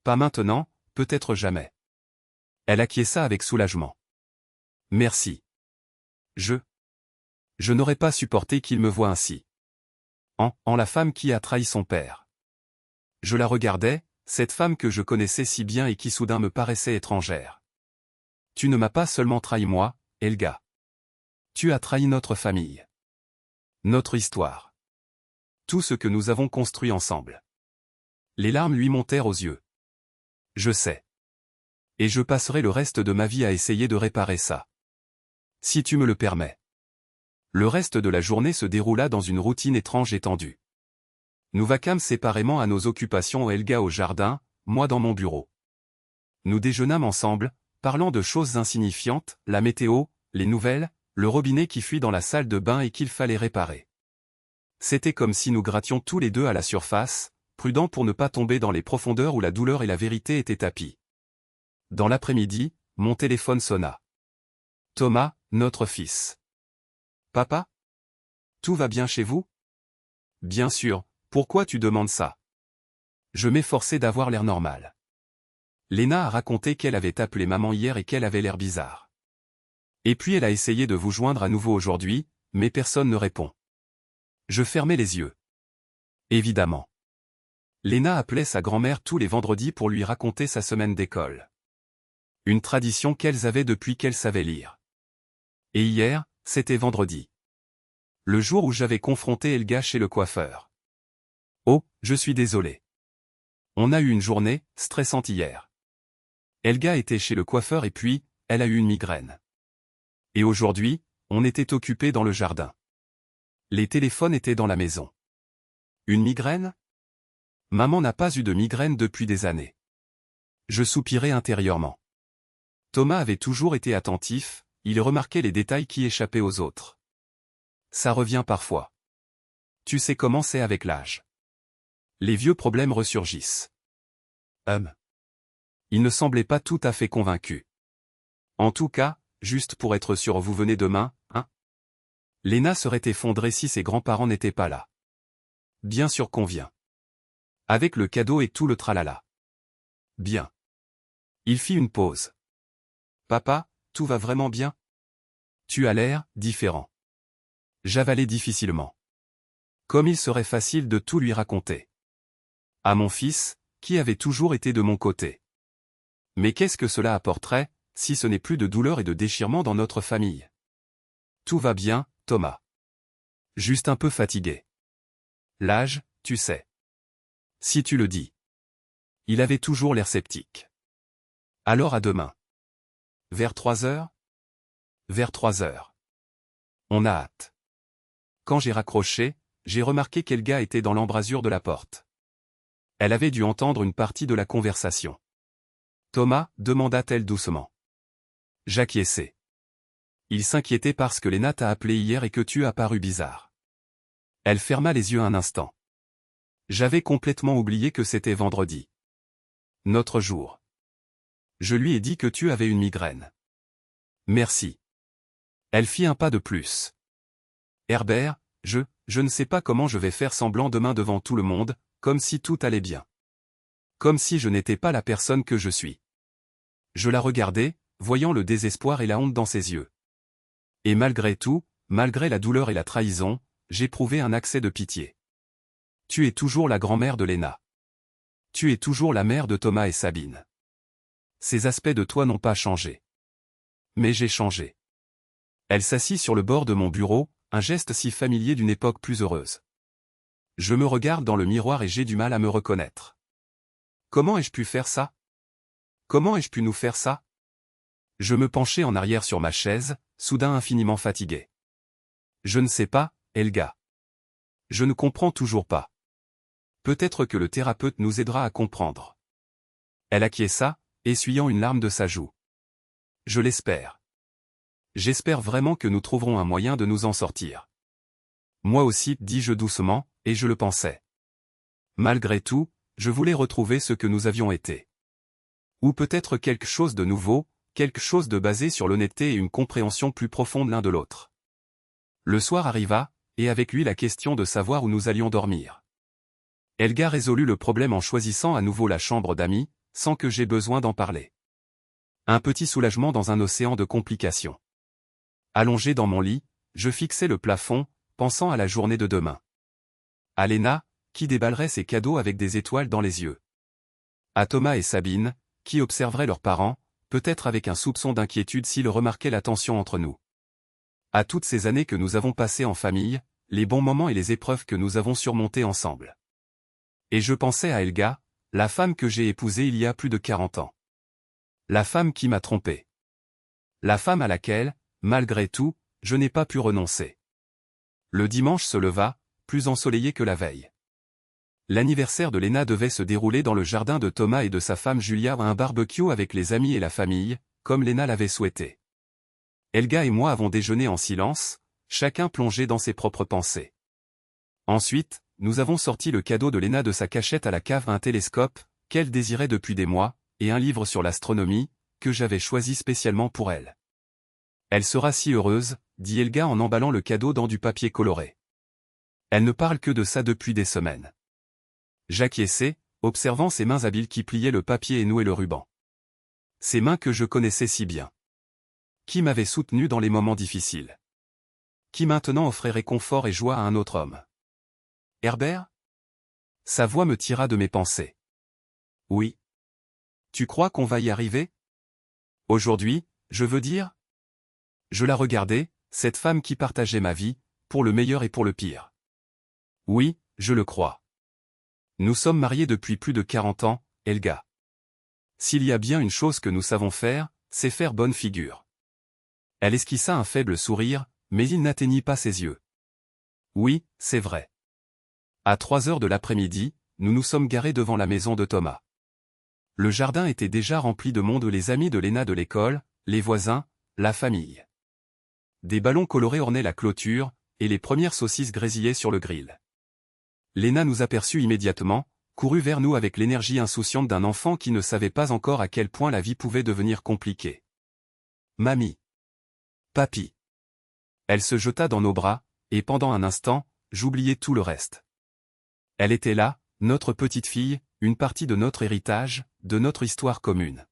Pas maintenant, peut-être jamais. Elle acquiesça avec soulagement. Merci. Je n'aurais pas supporté qu'il me voie ainsi. En la femme qui a trahi son père. Je la regardais, cette femme que je connaissais si bien et qui soudain me paraissait étrangère. Tu ne m'as pas seulement trahi moi, Helga. Tu as trahi notre famille. Notre histoire. Tout ce que nous avons construit ensemble. Les larmes lui montèrent aux yeux. Je sais. Et je passerai le reste de ma vie à essayer de réparer ça. Si tu me le permets. Le reste de la journée se déroula dans une routine étrange et tendue. Nous vaquâmes séparément à nos occupations, Helga au jardin, moi dans mon bureau. Nous déjeunâmes ensemble, parlant de choses insignifiantes, la météo, les nouvelles, le robinet qui fuit dans la salle de bain et qu'il fallait réparer. C'était comme si nous grattions tous les deux à la surface, prudents pour ne pas tomber dans les profondeurs où la douleur et la vérité étaient tapies. Dans l'après-midi, mon téléphone sonna. Thomas, notre fils. Papa? Tout va bien chez vous? Bien sûr, pourquoi tu demandes ça? Je m'efforçais d'avoir l'air normal. Léna a raconté qu'elle avait appelé maman hier et qu'elle avait l'air bizarre. Et puis elle a essayé de vous joindre à nouveau aujourd'hui, mais personne ne répond. Je fermais les yeux. Évidemment. Léna appelait sa grand-mère tous les vendredis pour lui raconter sa semaine d'école. Une tradition qu'elles avaient depuis qu'elles savaient lire. Et hier, c'était vendredi. Le jour où j'avais confronté Helga chez le coiffeur. Oh, je suis désolé. On a eu une journée stressante hier. Helga était chez le coiffeur et puis, elle a eu une migraine. Et aujourd'hui, on était occupés dans le jardin. Les téléphones étaient dans la maison. Une migraine? Maman n'a pas eu de migraine depuis des années. Je soupirais intérieurement. Thomas avait toujours été attentif, il remarquait les détails qui échappaient aux autres. Ça revient parfois. Tu sais comment c'est avec l'âge. Les vieux problèmes ressurgissent. Il ne semblait pas tout à fait convaincu. En tout cas, juste pour être sûr, vous venez demain, hein? Léna serait effondrée si ses grands-parents n'étaient pas là. Bien sûr qu'on vient. Avec le cadeau et tout le tralala. Bien. Il fit une pause. Papa, tout va vraiment bien? Tu as l'air différent. J'avalais difficilement. Comme il serait facile de tout lui raconter. À mon fils, qui avait toujours été de mon côté. Mais qu'est-ce que cela apporterait, si ce n'est plus de douleur et de déchirement dans notre famille? Tout va bien, Thomas. Juste un peu fatigué. L'âge, tu sais. Si tu le dis. Il avait toujours l'air sceptique. Alors à demain. Vers 3 heures? Vers 3 heures. On a hâte. Quand j'ai raccroché, j'ai remarqué qu'Helga était dans l'embrasure de la porte. Elle avait dû entendre une partie de la conversation. Thomas, demanda-t-elle doucement. J'acquiesçai. Il s'inquiétait parce que Léna t'a appelé hier et que tu as paru bizarre. Elle ferma les yeux un instant. J'avais complètement oublié que c'était vendredi. Notre jour. Je lui ai dit que tu avais une migraine. Merci. Elle fit un pas de plus. Herbert, je ne sais pas comment je vais faire semblant demain devant tout le monde, comme si tout allait bien. Comme si je n'étais pas la personne que je suis. Je la regardais, voyant le désespoir et la honte dans ses yeux. Et malgré tout, malgré la douleur et la trahison, j'éprouvais un accès de pitié. Tu es toujours la grand-mère de Léna. Tu es toujours la mère de Thomas et Sabine. Ces aspects de toi n'ont pas changé. Mais j'ai changé. Elle s'assit sur le bord de mon bureau, un geste si familier d'une époque plus heureuse. Je me regarde dans le miroir et j'ai du mal à me reconnaître. Comment ai-je pu faire ça? Comment ai-je pu nous faire ça? Je me penchai en arrière sur ma chaise, soudain infiniment fatigué. Je ne sais pas, Helga. Je ne comprends toujours pas. Peut-être que le thérapeute nous aidera à comprendre. Elle acquiesça, essuyant une larme de sa joue. Je l'espère. J'espère vraiment que nous trouverons un moyen de nous en sortir. Moi aussi, dis-je doucement, et je le pensais. Malgré tout, je voulais retrouver ce que nous avions été. Ou peut-être quelque chose de nouveau, quelque chose de basé sur l'honnêteté et une compréhension plus profonde l'un de l'autre. Le soir arriva, et avec lui la question de savoir où nous allions dormir. Helga résolut le problème en choisissant à nouveau la chambre d'amis, sans que j'aie besoin d'en parler. Un petit soulagement dans un océan de complications. Allongé dans mon lit, je fixais le plafond, pensant à la journée de demain. À Léna, qui déballerait ses cadeaux avec des étoiles dans les yeux. À Thomas et Sabine, qui observeraient leurs parents, peut-être avec un soupçon d'inquiétude s'ils remarquaient la tension entre nous. À toutes ces années que nous avons passées en famille, les bons moments et les épreuves que nous avons surmontées ensemble. Et je pensais à Helga, la femme que j'ai épousée il y a plus de 40 ans. La femme qui m'a trompé. La femme à laquelle, malgré tout, je n'ai pas pu renoncer. Le dimanche se leva, plus ensoleillé que la veille. L'anniversaire de Léna devait se dérouler dans le jardin de Thomas et de sa femme Julia à un barbecue avec les amis et la famille, comme Léna l'avait souhaité. Helga et moi avons déjeuné en silence, chacun plongé dans ses propres pensées. Ensuite, nous avons sorti le cadeau de Léna de sa cachette à la cave, un télescope, qu'elle désirait depuis des mois, et un livre sur l'astronomie, que j'avais choisi spécialement pour elle. Elle sera si heureuse, dit Helga en emballant le cadeau dans du papier coloré. Elle ne parle que de ça depuis des semaines. J'acquiesçai, observant ses mains habiles qui pliaient le papier et nouaient le ruban. Ces mains que je connaissais si bien. Qui m'avait soutenu dans les moments difficiles. Qui maintenant offrait réconfort et joie à un autre homme. Herbert ? Sa voix me tira de mes pensées. Oui. Tu crois qu'on va y arriver ? Aujourd'hui, je veux dire ? Je la regardais, cette femme qui partageait ma vie, pour le meilleur et pour le pire. Oui, je le crois. Nous sommes mariés depuis plus de 40 ans, Helga. S'il y a bien une chose que nous savons faire, c'est faire bonne figure. Elle esquissa un faible sourire, mais il n'atteignit pas ses yeux. Oui, c'est vrai. À 3 heures de l'après-midi, nous nous sommes garés devant la maison de Thomas. Le jardin était déjà rempli de monde, les amis de Léna de l'école, les voisins, la famille. Des ballons colorés ornaient la clôture, et les premières saucisses grésillaient sur le grill. Léna nous aperçut immédiatement, courut vers nous avec l'énergie insouciante d'un enfant qui ne savait pas encore à quel point la vie pouvait devenir compliquée. Mamie. Papi. Elle se jeta dans nos bras, et pendant un instant, j'oubliai tout le reste. Elle était là, notre petite fille, une partie de notre héritage, de notre histoire commune.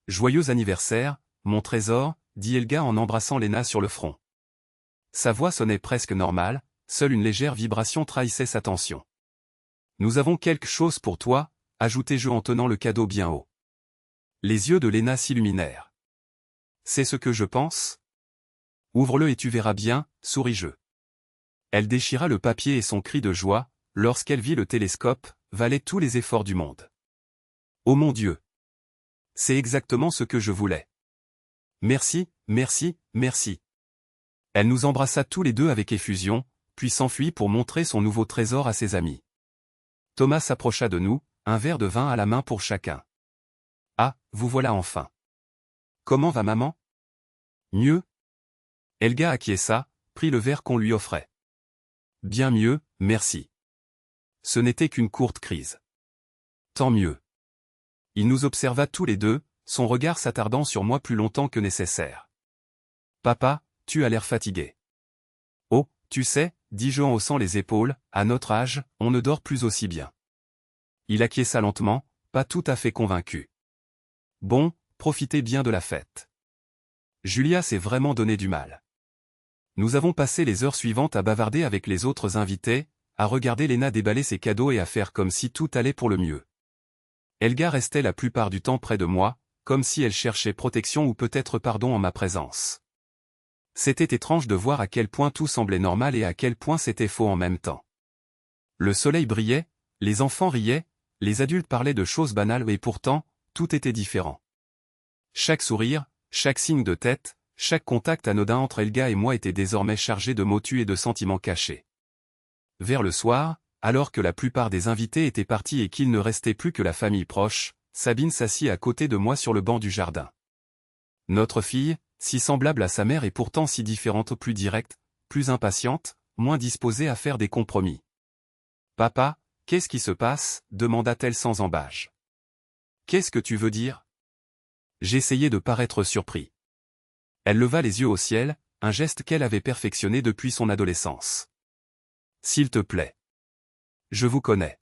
Joyeux anniversaire, mon trésor, dit Helga en embrassant Léna sur le front. Sa voix sonnait presque normale, seule une légère vibration trahissait sa tension. Nous avons quelque chose pour toi, ajoutai-je en tenant le cadeau bien haut. Les yeux de Léna s'illuminèrent. C'est ce que je pense ? Ouvre-le et tu verras bien, souris-je. Elle déchira le papier et son cri de joie, lorsqu'elle vit le télescope, valait tous les efforts du monde. Oh mon Dieu! C'est exactement ce que je voulais. Merci, merci, merci. Elle nous embrassa tous les deux avec effusion, puis s'enfuit pour montrer son nouveau trésor à ses amis. Thomas s'approcha de nous, un verre de vin à la main pour chacun. Ah, vous voilà enfin. Comment va maman ? Mieux ? Helga acquiesça, prit le verre qu'on lui offrait. Bien mieux, merci. Ce n'était qu'une courte crise. Tant mieux. Il nous observa tous les deux, son regard s'attardant sur moi plus longtemps que nécessaire. Papa, tu as l'air fatigué. Oh, tu sais, dis-je en haussant les épaules, à notre âge, on ne dort plus aussi bien. Il acquiesça lentement, pas tout à fait convaincu. Bon, profitez bien de la fête. Julia s'est vraiment donné du mal. Nous avons passé les heures suivantes à bavarder avec les autres invités, à regarder Léna déballer ses cadeaux et à faire comme si tout allait pour le mieux. Helga restait la plupart du temps près de moi, comme si elle cherchait protection ou peut-être pardon en ma présence. C'était étrange de voir à quel point tout semblait normal et à quel point c'était faux en même temps. Le soleil brillait, les enfants riaient, les adultes parlaient de choses banales et pourtant, tout était différent. Chaque sourire, chaque signe de tête, chaque contact anodin entre Helga et moi était désormais chargé de motus et de sentiments cachés. Vers le soir, alors que la plupart des invités étaient partis et qu'il ne restait plus que la famille proche, Sabine s'assit à côté de moi sur le banc du jardin. Notre fille, si semblable à sa mère et pourtant si différente, plus directe, plus impatiente, moins disposée à faire des compromis. « Papa, qu'est-ce qui se passe » demanda-t-elle sans embâche. Qu'est-ce que tu veux dire? J'essayais de paraître surpris. Elle leva les yeux au ciel, un geste qu'elle avait perfectionné depuis son adolescence. S'il te plaît. Je vous connais.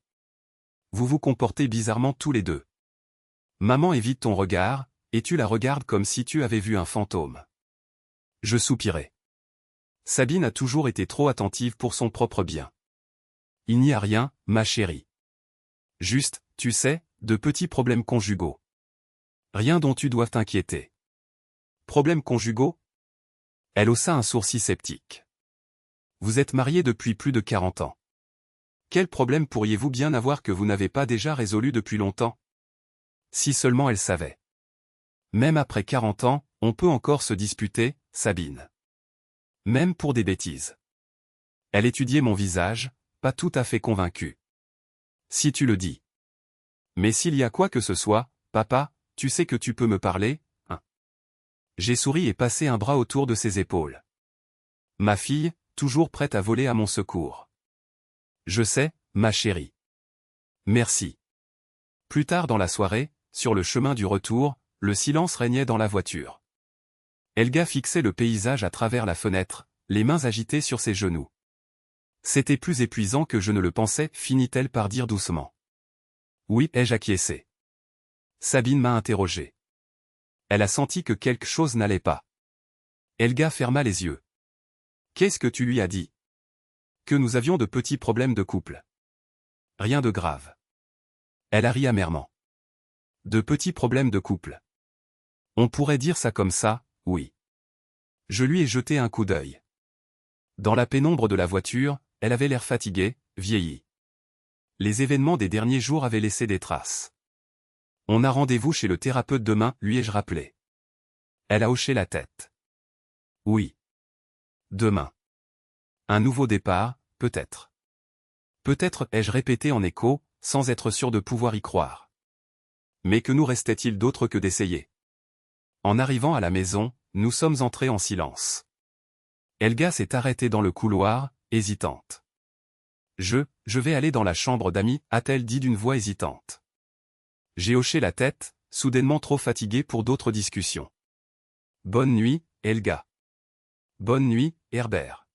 Vous vous comportez bizarrement tous les deux. Maman évite ton regard, et tu la regardes comme si tu avais vu un fantôme. Je soupirai. Sabine a toujours été trop attentive pour son propre bien. Il n'y a rien, ma chérie. Juste, tu sais, de petits problèmes conjugaux. Rien dont tu doives t'inquiéter. Problèmes conjugaux? Elle haussa un sourcil sceptique. Vous êtes mariés depuis plus de 40 ans. Quel problème pourriez-vous bien avoir que vous n'avez pas déjà résolu depuis longtemps? Si seulement elle savait. Même après 40 ans, on peut encore se disputer, Sabine. Même pour des bêtises. Elle étudiait mon visage, pas tout à fait convaincue. Si tu le dis. Mais s'il y a quoi que ce soit, papa, tu sais que tu peux me parler, hein? J'ai souri et passé un bras autour de ses épaules. Ma fille, toujours prête à voler à mon secours. Je sais, ma chérie. Merci. Plus tard dans la soirée, sur le chemin du retour, le silence régnait dans la voiture. Helga fixait le paysage à travers la fenêtre, les mains agitées sur ses genoux. C'était plus épuisant que je ne le pensais, finit-elle par dire doucement. Oui, ai-je acquiescé. Sabine m'a interrogé. Elle a senti que quelque chose n'allait pas. Helga ferma les yeux. Qu'est-ce que tu lui as dit? Que nous avions de petits problèmes de couple. Rien de grave. Elle a ri amèrement. De petits problèmes de couple. On pourrait dire ça comme ça, oui. Je lui ai jeté un coup d'œil. Dans la pénombre de la voiture, elle avait l'air fatiguée, vieillie. Les événements des derniers jours avaient laissé des traces. On a rendez-vous chez le thérapeute demain, lui ai-je rappelé. Elle a hoché la tête. Oui. Demain. Un nouveau départ, peut-être. Peut-être, ai-je répété en écho, sans être sûr de pouvoir y croire. Mais que nous restait-il d'autre que d'essayer? En arrivant à la maison, nous sommes entrés en silence. Helga s'est arrêtée dans le couloir, hésitante. Je vais aller dans la chambre d'amis, a-t-elle dit d'une voix hésitante. J'ai hoché la tête, soudainement trop fatigué pour d'autres discussions. Bonne nuit, Helga. Bonne nuit, Herbert.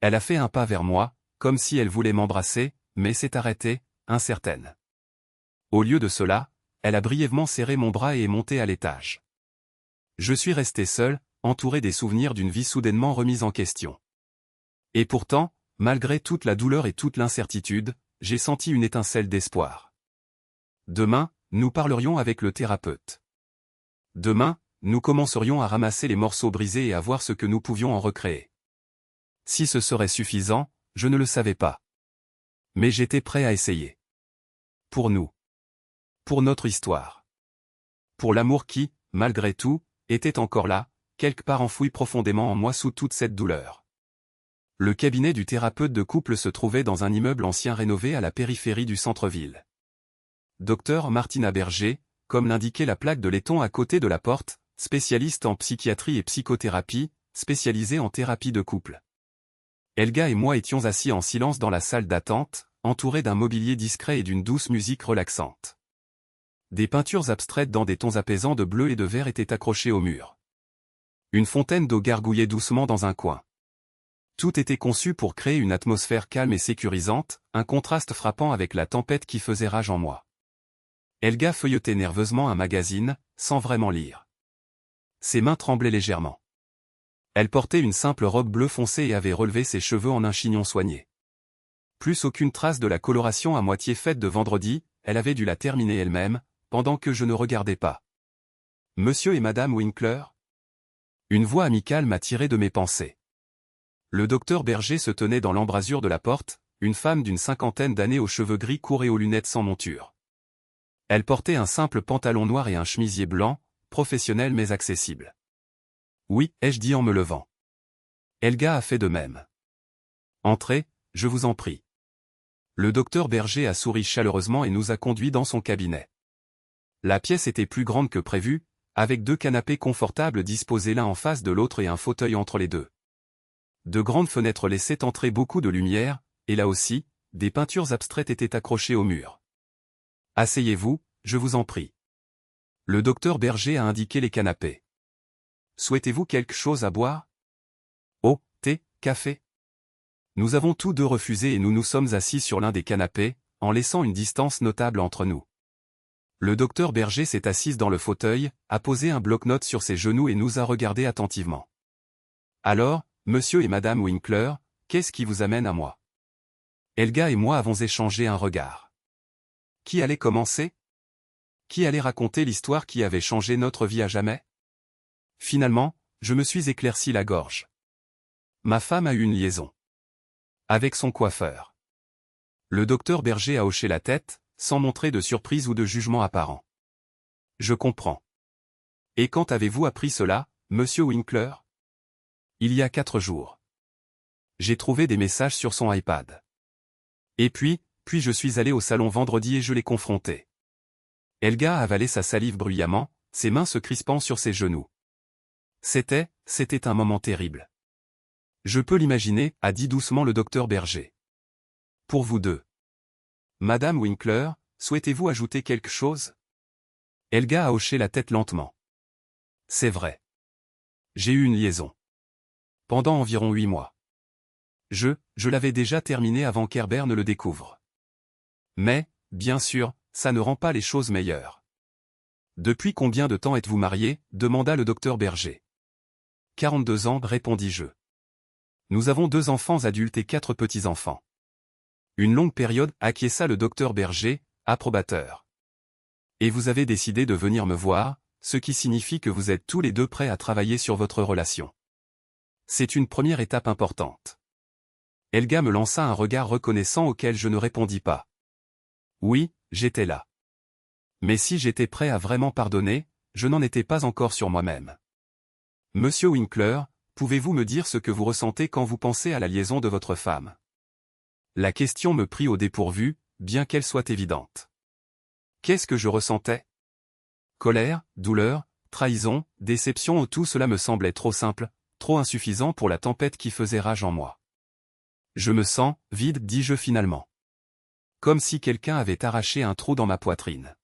Elle a fait un pas vers moi, comme si elle voulait m'embrasser, mais s'est arrêtée, incertaine. Au lieu de cela, elle a brièvement serré mon bras et est montée à l'étage. Je suis resté seul, entouré des souvenirs d'une vie soudainement remise en question. Et pourtant, malgré toute la douleur et toute l'incertitude, j'ai senti une étincelle d'espoir. Demain, nous parlerions avec le thérapeute. Demain, nous commencerions à ramasser les morceaux brisés et à voir ce que nous pouvions en recréer. Si ce serait suffisant, je ne le savais pas. Mais j'étais prêt à essayer. Pour nous. Pour notre histoire. Pour l'amour qui, malgré tout, était encore là, quelque part enfoui profondément en moi sous toute cette douleur. Le cabinet du thérapeute de couple se trouvait dans un immeuble ancien rénové à la périphérie du centre-ville. Docteur Martina Berger, comme l'indiquait la plaque de laiton à côté de la porte, spécialiste en psychiatrie et psychothérapie, spécialisée en thérapie de couple. Helga et moi étions assis en silence dans la salle d'attente, entourés d'un mobilier discret et d'une douce musique relaxante. Des peintures abstraites dans des tons apaisants de bleu et de vert étaient accrochées au mur. Une fontaine d'eau gargouillait doucement dans un coin. Tout était conçu pour créer une atmosphère calme et sécurisante, un contraste frappant avec la tempête qui faisait rage en moi. Helga feuilletait nerveusement un magazine, sans vraiment lire. Ses mains tremblaient légèrement. Elle portait une simple robe bleu foncé et avait relevé ses cheveux en un chignon soigné. Plus aucune trace de la coloration à moitié faite de vendredi, elle avait dû la terminer elle-même, pendant que je ne regardais pas. Monsieur et Madame Winkler? Une voix amicale m'a tiré de mes pensées. Le docteur Berger se tenait dans l'embrasure de la porte, une femme d'une cinquantaine d'années aux cheveux gris courts et aux lunettes sans monture. Elle portait un simple pantalon noir et un chemisier blanc, professionnel mais accessible. Oui, ai-je dit en me levant. Helga a fait de même. Entrez, je vous en prie. Le docteur Berger a souri chaleureusement et nous a conduits dans son cabinet. La pièce était plus grande que prévu, avec 2 canapés confortables disposés l'un en face de l'autre et un fauteuil entre les deux. De grandes fenêtres laissaient entrer beaucoup de lumière, et là aussi, des peintures abstraites étaient accrochées au mur. Asseyez-vous, je vous en prie. Le docteur Berger a indiqué les canapés. Souhaitez-vous quelque chose à boire? Eau, thé, café? Nous avons tous deux refusé et nous nous sommes assis sur l'un des canapés, en laissant une distance notable entre nous. Le docteur Berger s'est assis dans le fauteuil, a posé un bloc-notes sur ses genoux et nous a regardés attentivement. Alors, monsieur et madame Winkler, qu'est-ce qui vous amène à moi? Helga et moi avons échangé un regard. Qui allait commencer? Qui allait raconter l'histoire qui avait changé notre vie à jamais? Finalement, je me suis éclairci la gorge. Ma femme a eu une liaison. Avec son coiffeur. Le docteur Berger a hoché la tête, sans montrer de surprise ou de jugement apparent. Je comprends. Et quand avez-vous appris cela, monsieur Winkler? Il y a 4 jours. J'ai trouvé des messages sur son iPad. Et puis je suis allé au salon vendredi et je l'ai confronté. Helga a avalé sa salive bruyamment, ses mains se crispant sur ses genoux. C'était un moment terrible. Je peux l'imaginer, a dit doucement le docteur Berger. Pour vous deux. Madame Winkler, souhaitez-vous ajouter quelque chose? Helga a hoché la tête lentement. C'est vrai. J'ai eu une liaison. Pendant environ 8 mois. Je l'avais déjà terminé avant qu'Herbert ne le découvre. Mais, bien sûr, ça ne rend pas les choses meilleures. Depuis combien de temps êtes-vous marié? Demanda le docteur Berger. 42 ans, répondis-je. Nous avons 2 enfants adultes et 4 petits-enfants. Une longue période, acquiesça le docteur Berger, approbateur. Et vous avez décidé de venir me voir, ce qui signifie que vous êtes tous les deux prêts à travailler sur votre relation. C'est une première étape importante. Helga me lança un regard reconnaissant auquel je ne répondis pas. Oui, j'étais là. Mais si j'étais prêt à vraiment pardonner, je n'en étais pas encore sur moi-même. Monsieur Winkler, pouvez-vous me dire ce que vous ressentez quand vous pensez à la liaison de votre femme? La question me prit au dépourvu, bien qu'elle soit évidente. Qu'est-ce que je ressentais? Colère, douleur, trahison, déception, tout cela me semblait trop simple, trop insuffisant pour la tempête qui faisait rage en moi. Je me sens vide, dis-je finalement. Comme si quelqu'un avait arraché un trou dans ma poitrine.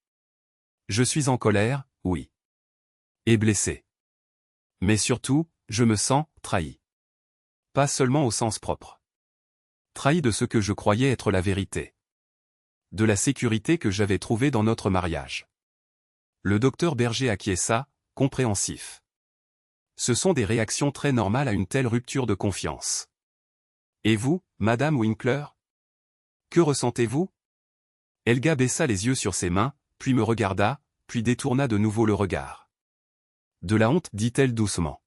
Je suis en colère, oui. Et blessé. Mais surtout, je me sens trahi. Pas seulement au sens propre. Trahi de ce que je croyais être la vérité. De la sécurité que j'avais trouvée dans notre mariage. Le docteur Berger acquiesça, compréhensif. Ce sont des réactions très normales à une telle rupture de confiance. Et vous, madame Winkler? Que ressentez-vous? Helga baissa les yeux sur ses mains, puis me regarda, puis détourna de nouveau le regard. De la honte, dit-elle doucement.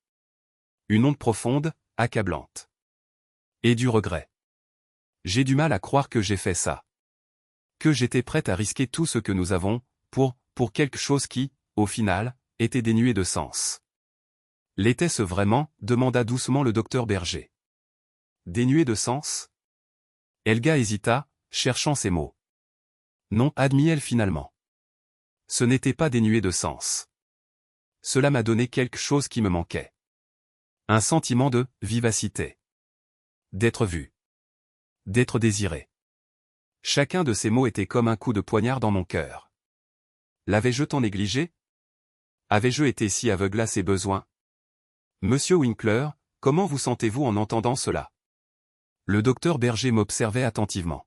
Une honte profonde, accablante. Et du regret. J'ai du mal à croire que j'ai fait ça. Que j'étais prête à risquer tout ce que nous avons, pour quelque chose qui, au final, était dénué de sens. L'était-ce vraiment? Demanda doucement le docteur Berger. Dénué de sens? Helga hésita, cherchant ses mots. Non, admit-elle finalement. Ce n'était pas dénué de sens. Cela m'a donné quelque chose qui me manquait. Un sentiment de vivacité. D'être vu. D'être désiré. Chacun de ces mots était comme un coup de poignard dans mon cœur. L'avais-je tant négligé? Avais-je été si aveugle à ses besoins? Monsieur Winkler, comment vous sentez-vous en entendant cela? Le docteur Berger m'observait attentivement.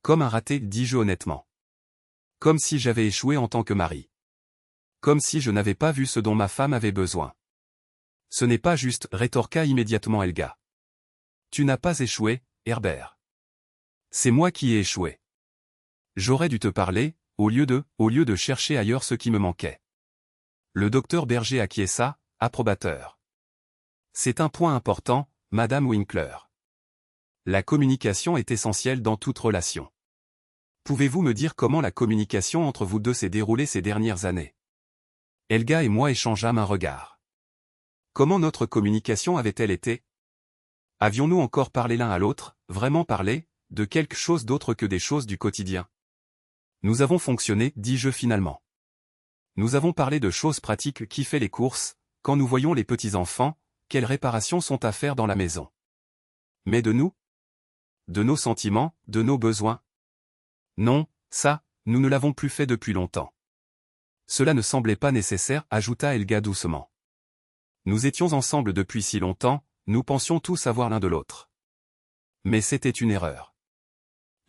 Comme un raté, dis-je honnêtement. Comme si j'avais échoué en tant que mari. Comme si je n'avais pas vu ce dont ma femme avait besoin. Ce n'est pas juste, rétorqua immédiatement Helga. Tu n'as pas échoué, Herbert. C'est moi qui ai échoué. J'aurais dû te parler, au lieu de chercher ailleurs ce qui me manquait. Le docteur Berger acquiesça, approbateur. C'est un point important, madame Winkler. La communication est essentielle dans toute relation. Pouvez-vous me dire comment la communication entre vous deux s'est déroulée ces dernières années? Helga et moi échangeâmes un regard. Comment notre communication avait-elle été? Avions-nous encore parlé l'un à l'autre, vraiment parlé, de quelque chose d'autre que des choses du quotidien? Nous avons fonctionné, dis-je finalement. Nous avons parlé de choses pratiques, qui fait les courses, quand nous voyons les petits-enfants, quelles réparations sont à faire dans la maison. Mais de nous? De nos sentiments, de nos besoins? Non, ça, nous ne l'avons plus fait depuis longtemps. Cela ne semblait pas nécessaire, ajouta Helga doucement. Nous étions ensemble depuis si longtemps, nous pensions tout savoir l'un de l'autre. Mais c'était une erreur.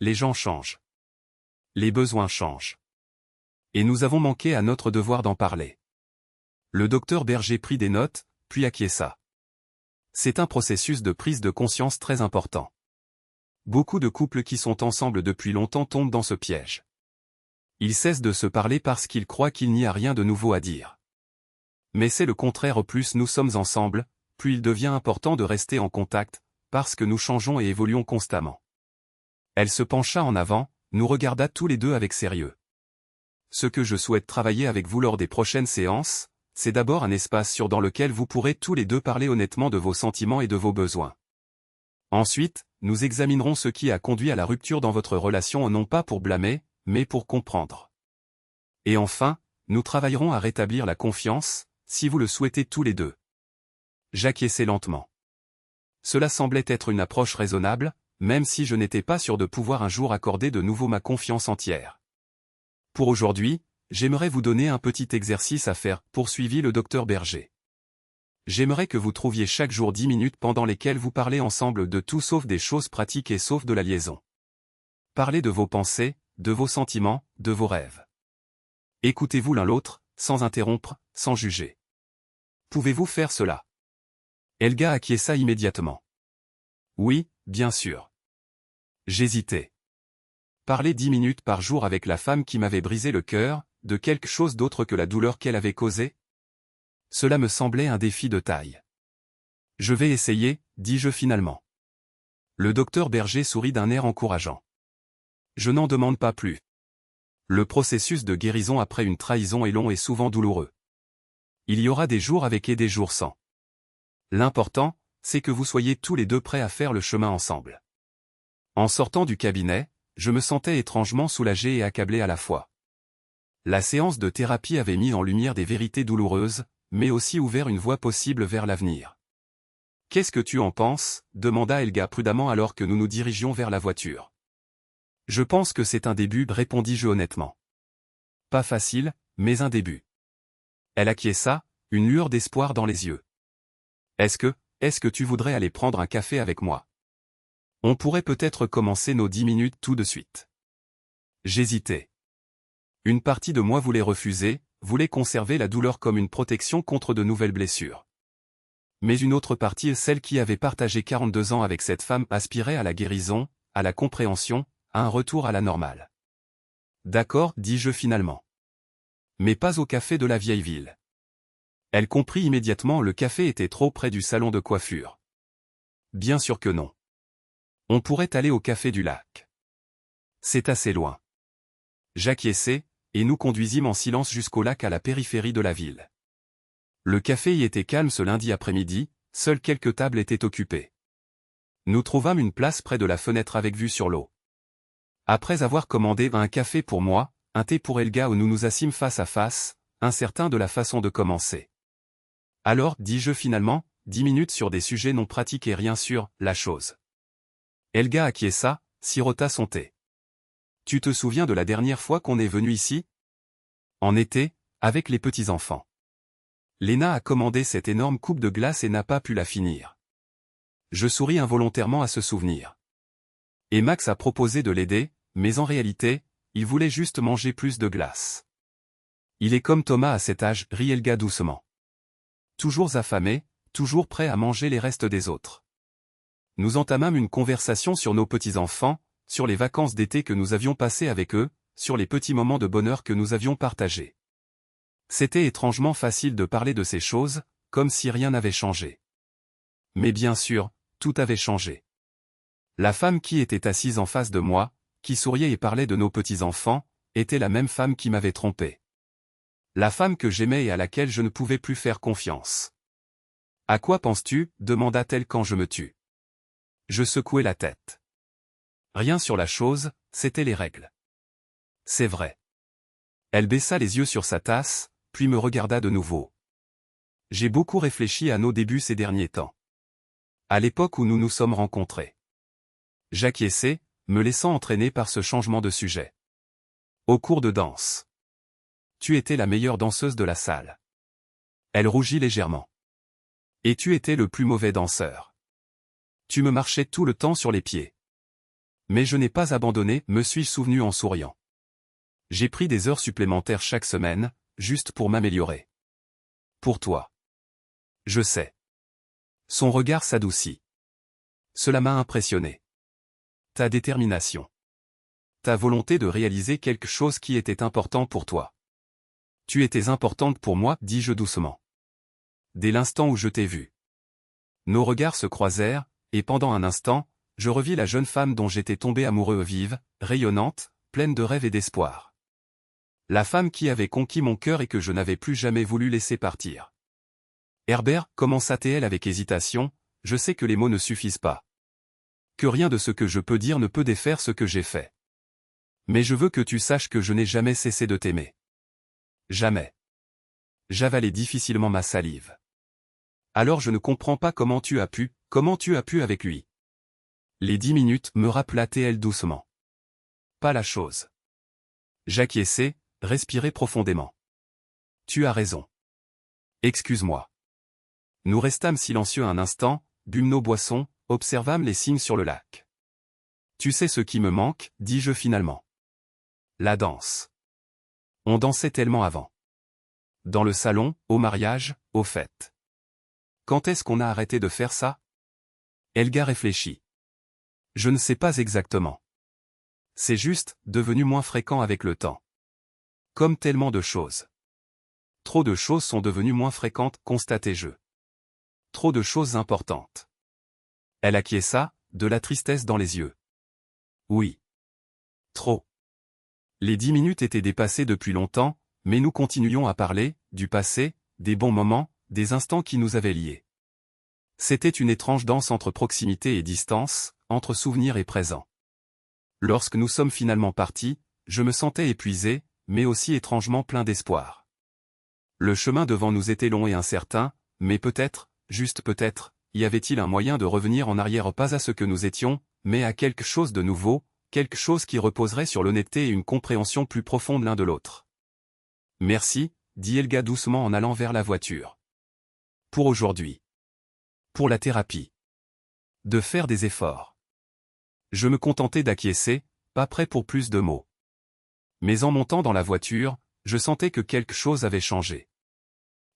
Les gens changent. Les besoins changent. Et nous avons manqué à notre devoir d'en parler. Le docteur Berger prit des notes, puis acquiesça. C'est un processus de prise de conscience très important. Beaucoup de couples qui sont ensemble depuis longtemps tombent dans ce piège. Ils cessent de se parler parce qu'ils croient qu'il n'y a rien de nouveau à dire. Mais c'est le contraire, plus nous sommes ensemble, plus il devient important de rester en contact, parce que nous changeons et évoluons constamment. Elle se pencha en avant, nous regarda tous les deux avec sérieux. Ce que je souhaite travailler avec vous lors des prochaines séances, c'est d'abord un espace sûr dans lequel vous pourrez tous les deux parler honnêtement de vos sentiments et de vos besoins. Ensuite, nous examinerons ce qui a conduit à la rupture dans votre relation, non pas pour blâmer, mais pour comprendre. Et enfin, nous travaillerons à rétablir la confiance, si vous le souhaitez tous les deux. J'acquiesçai lentement. Cela semblait être une approche raisonnable, même si je n'étais pas sûr de pouvoir un jour accorder de nouveau ma confiance entière. Pour aujourd'hui, j'aimerais vous donner un petit exercice à faire, poursuivit le docteur Berger. J'aimerais que vous trouviez chaque jour 10 minutes pendant lesquelles vous parlez ensemble de tout sauf des choses pratiques et sauf de la liaison. Parlez de vos pensées, de vos sentiments, de vos rêves. Écoutez-vous l'un l'autre, sans interrompre, sans juger. Pouvez-vous faire cela? Helga acquiesça immédiatement. Oui, bien sûr. J'hésitais. Parler 10 minutes par jour avec la femme qui m'avait brisé le cœur, de quelque chose d'autre que la douleur qu'elle avait causée? Cela me semblait un défi de taille. Je vais essayer, dis-je finalement. Le docteur Berger sourit d'un air encourageant. Je n'en demande pas plus. Le processus de guérison après une trahison est long et souvent douloureux. Il y aura des jours avec et des jours sans. L'important, c'est que vous soyez tous les deux prêts à faire le chemin ensemble. En sortant du cabinet, je me sentais étrangement soulagé et accablé à la fois. La séance de thérapie avait mis en lumière des vérités douloureuses, mais aussi ouvert une voie possible vers l'avenir. « Qu'est-ce que tu en penses ?» demanda Helga prudemment alors que nous nous dirigions vers la voiture. « Je pense que c'est un début, répondis-je honnêtement. Pas facile, mais un début. » Elle acquiesça, une lueur d'espoir dans les yeux. « Est-ce que tu voudrais aller prendre un café avec moi? On pourrait peut-être commencer nos 10 minutes tout de suite. » J'hésitais. Une partie de moi voulait refuser, voulait conserver la douleur comme une protection contre de nouvelles blessures. Mais une autre partie, celle qui avait partagé 42 ans avec cette femme, aspirait à la guérison, à la compréhension, à un retour à la normale. D'accord, dis-je finalement. Mais pas au café de la vieille ville. Elle comprit immédiatement, le café était trop près du salon de coiffure. Bien sûr que non. On pourrait aller au café du lac. C'est assez loin. J'acquiesçai, et nous conduisîmes en silence jusqu'au lac à la périphérie de la ville. Le café y était calme ce lundi après-midi, seules quelques tables étaient occupées. Nous trouvâmes une place près de la fenêtre avec vue sur l'eau. Après avoir commandé un café pour moi, un thé pour Helga, où nous nous assîmes face à face, incertains de la façon de commencer. Alors, dis-je finalement, 10 minutes sur des sujets non pratiques et rien sur la chose. Helga acquiesça, sirota son thé. Tu te souviens de la dernière fois qu'on est venu ici? En été, avec les petits-enfants. Léna a commandé cette énorme coupe de glace et n'a pas pu la finir. Je souris involontairement à ce souvenir. Et Max a proposé de l'aider, mais en réalité, il voulait juste manger plus de glace. Il est comme Thomas à cet âge, rit Helga doucement. Toujours affamé, toujours prêt à manger les restes des autres. Nous entamâmes une conversation sur nos petits-enfants, sur les vacances d'été que nous avions passées avec eux, sur les petits moments de bonheur que nous avions partagés. C'était étrangement facile de parler de ces choses, comme si rien n'avait changé. Mais bien sûr, tout avait changé. La femme qui était assise en face de moi, qui souriait et parlait de nos petits-enfants, était la même femme qui m'avait trompé. La femme que j'aimais et à laquelle je ne pouvais plus faire confiance. « À quoi penses-tu » demanda-t-elle quand je me tus. Je secouai la tête. Rien sur la chose, c'était les règles. C'est vrai. Elle baissa les yeux sur sa tasse, puis me regarda de nouveau. J'ai beaucoup réfléchi à nos débuts ces derniers temps. À l'époque où nous nous sommes rencontrés. J'acquiesçai, me laissant entraîner par ce changement de sujet. Au cours de danse. Tu étais la meilleure danseuse de la salle. Elle rougit légèrement. Et tu étais le plus mauvais danseur. Tu me marchais tout le temps sur les pieds. Mais je n'ai pas abandonné, me suis-je souvenu en souriant. J'ai pris des heures supplémentaires chaque semaine, juste pour m'améliorer. Pour toi. Je sais. Son regard s'adoucit. Cela m'a impressionné. Ta détermination. Ta volonté de réaliser quelque chose qui était important pour toi. Tu étais importante pour moi, dis-je doucement. Dès l'instant où je t'ai vu. Nos regards se croisèrent, et pendant un instant, je revis la jeune femme dont j'étais tombé amoureux vive, rayonnante, pleine de rêves et d'espoir. La femme qui avait conquis mon cœur et que je n'avais plus jamais voulu laisser partir. Herbert, commença-t-elle avec hésitation, je sais que les mots ne suffisent pas. Que rien de ce que je peux dire ne peut défaire ce que j'ai fait. Mais je veux que tu saches que je n'ai jamais cessé de t'aimer. Jamais. J'avalais difficilement ma salive. Alors je ne comprends pas comment tu as pu avec lui. Les 10 minutes, me rappela-t-elle doucement. Pas la chose. J'acquiesçai, respirai profondément. Tu as raison. Excuse-moi. Nous restâmes silencieux un instant, bûmes nos boissons, observâmes les signes sur le lac. Tu sais ce qui me manque, dis-je finalement. La danse. On dansait tellement avant. Dans le salon, au mariage, aux fêtes. Quand est-ce qu'on a arrêté de faire ça? Helga réfléchit. Je ne sais pas exactement. C'est juste, devenu moins fréquent avec le temps. Comme tellement de choses. Trop de choses sont devenues moins fréquentes, constatai-je. Trop de choses importantes. Elle acquiesça, de la tristesse dans les yeux. Oui. Trop. Les 10 minutes étaient dépassées depuis longtemps, mais nous continuions à parler, du passé, des bons moments, des instants qui nous avaient liés. C'était une étrange danse entre proximité et distance, entre souvenir et présent. Lorsque nous sommes finalement partis, je me sentais épuisé, mais aussi étrangement plein d'espoir. Le chemin devant nous était long et incertain, mais peut-être, juste peut-être, y avait-il un moyen de revenir en arrière pas à ce que nous étions, mais à quelque chose de nouveau, quelque chose qui reposerait sur l'honnêteté et une compréhension plus profonde l'un de l'autre. Merci, dit Helga doucement en allant vers la voiture. Pour aujourd'hui. Pour la thérapie. De faire des efforts. Je me contentais d'acquiescer, pas prêt pour plus de mots. Mais en montant dans la voiture, je sentais que quelque chose avait changé.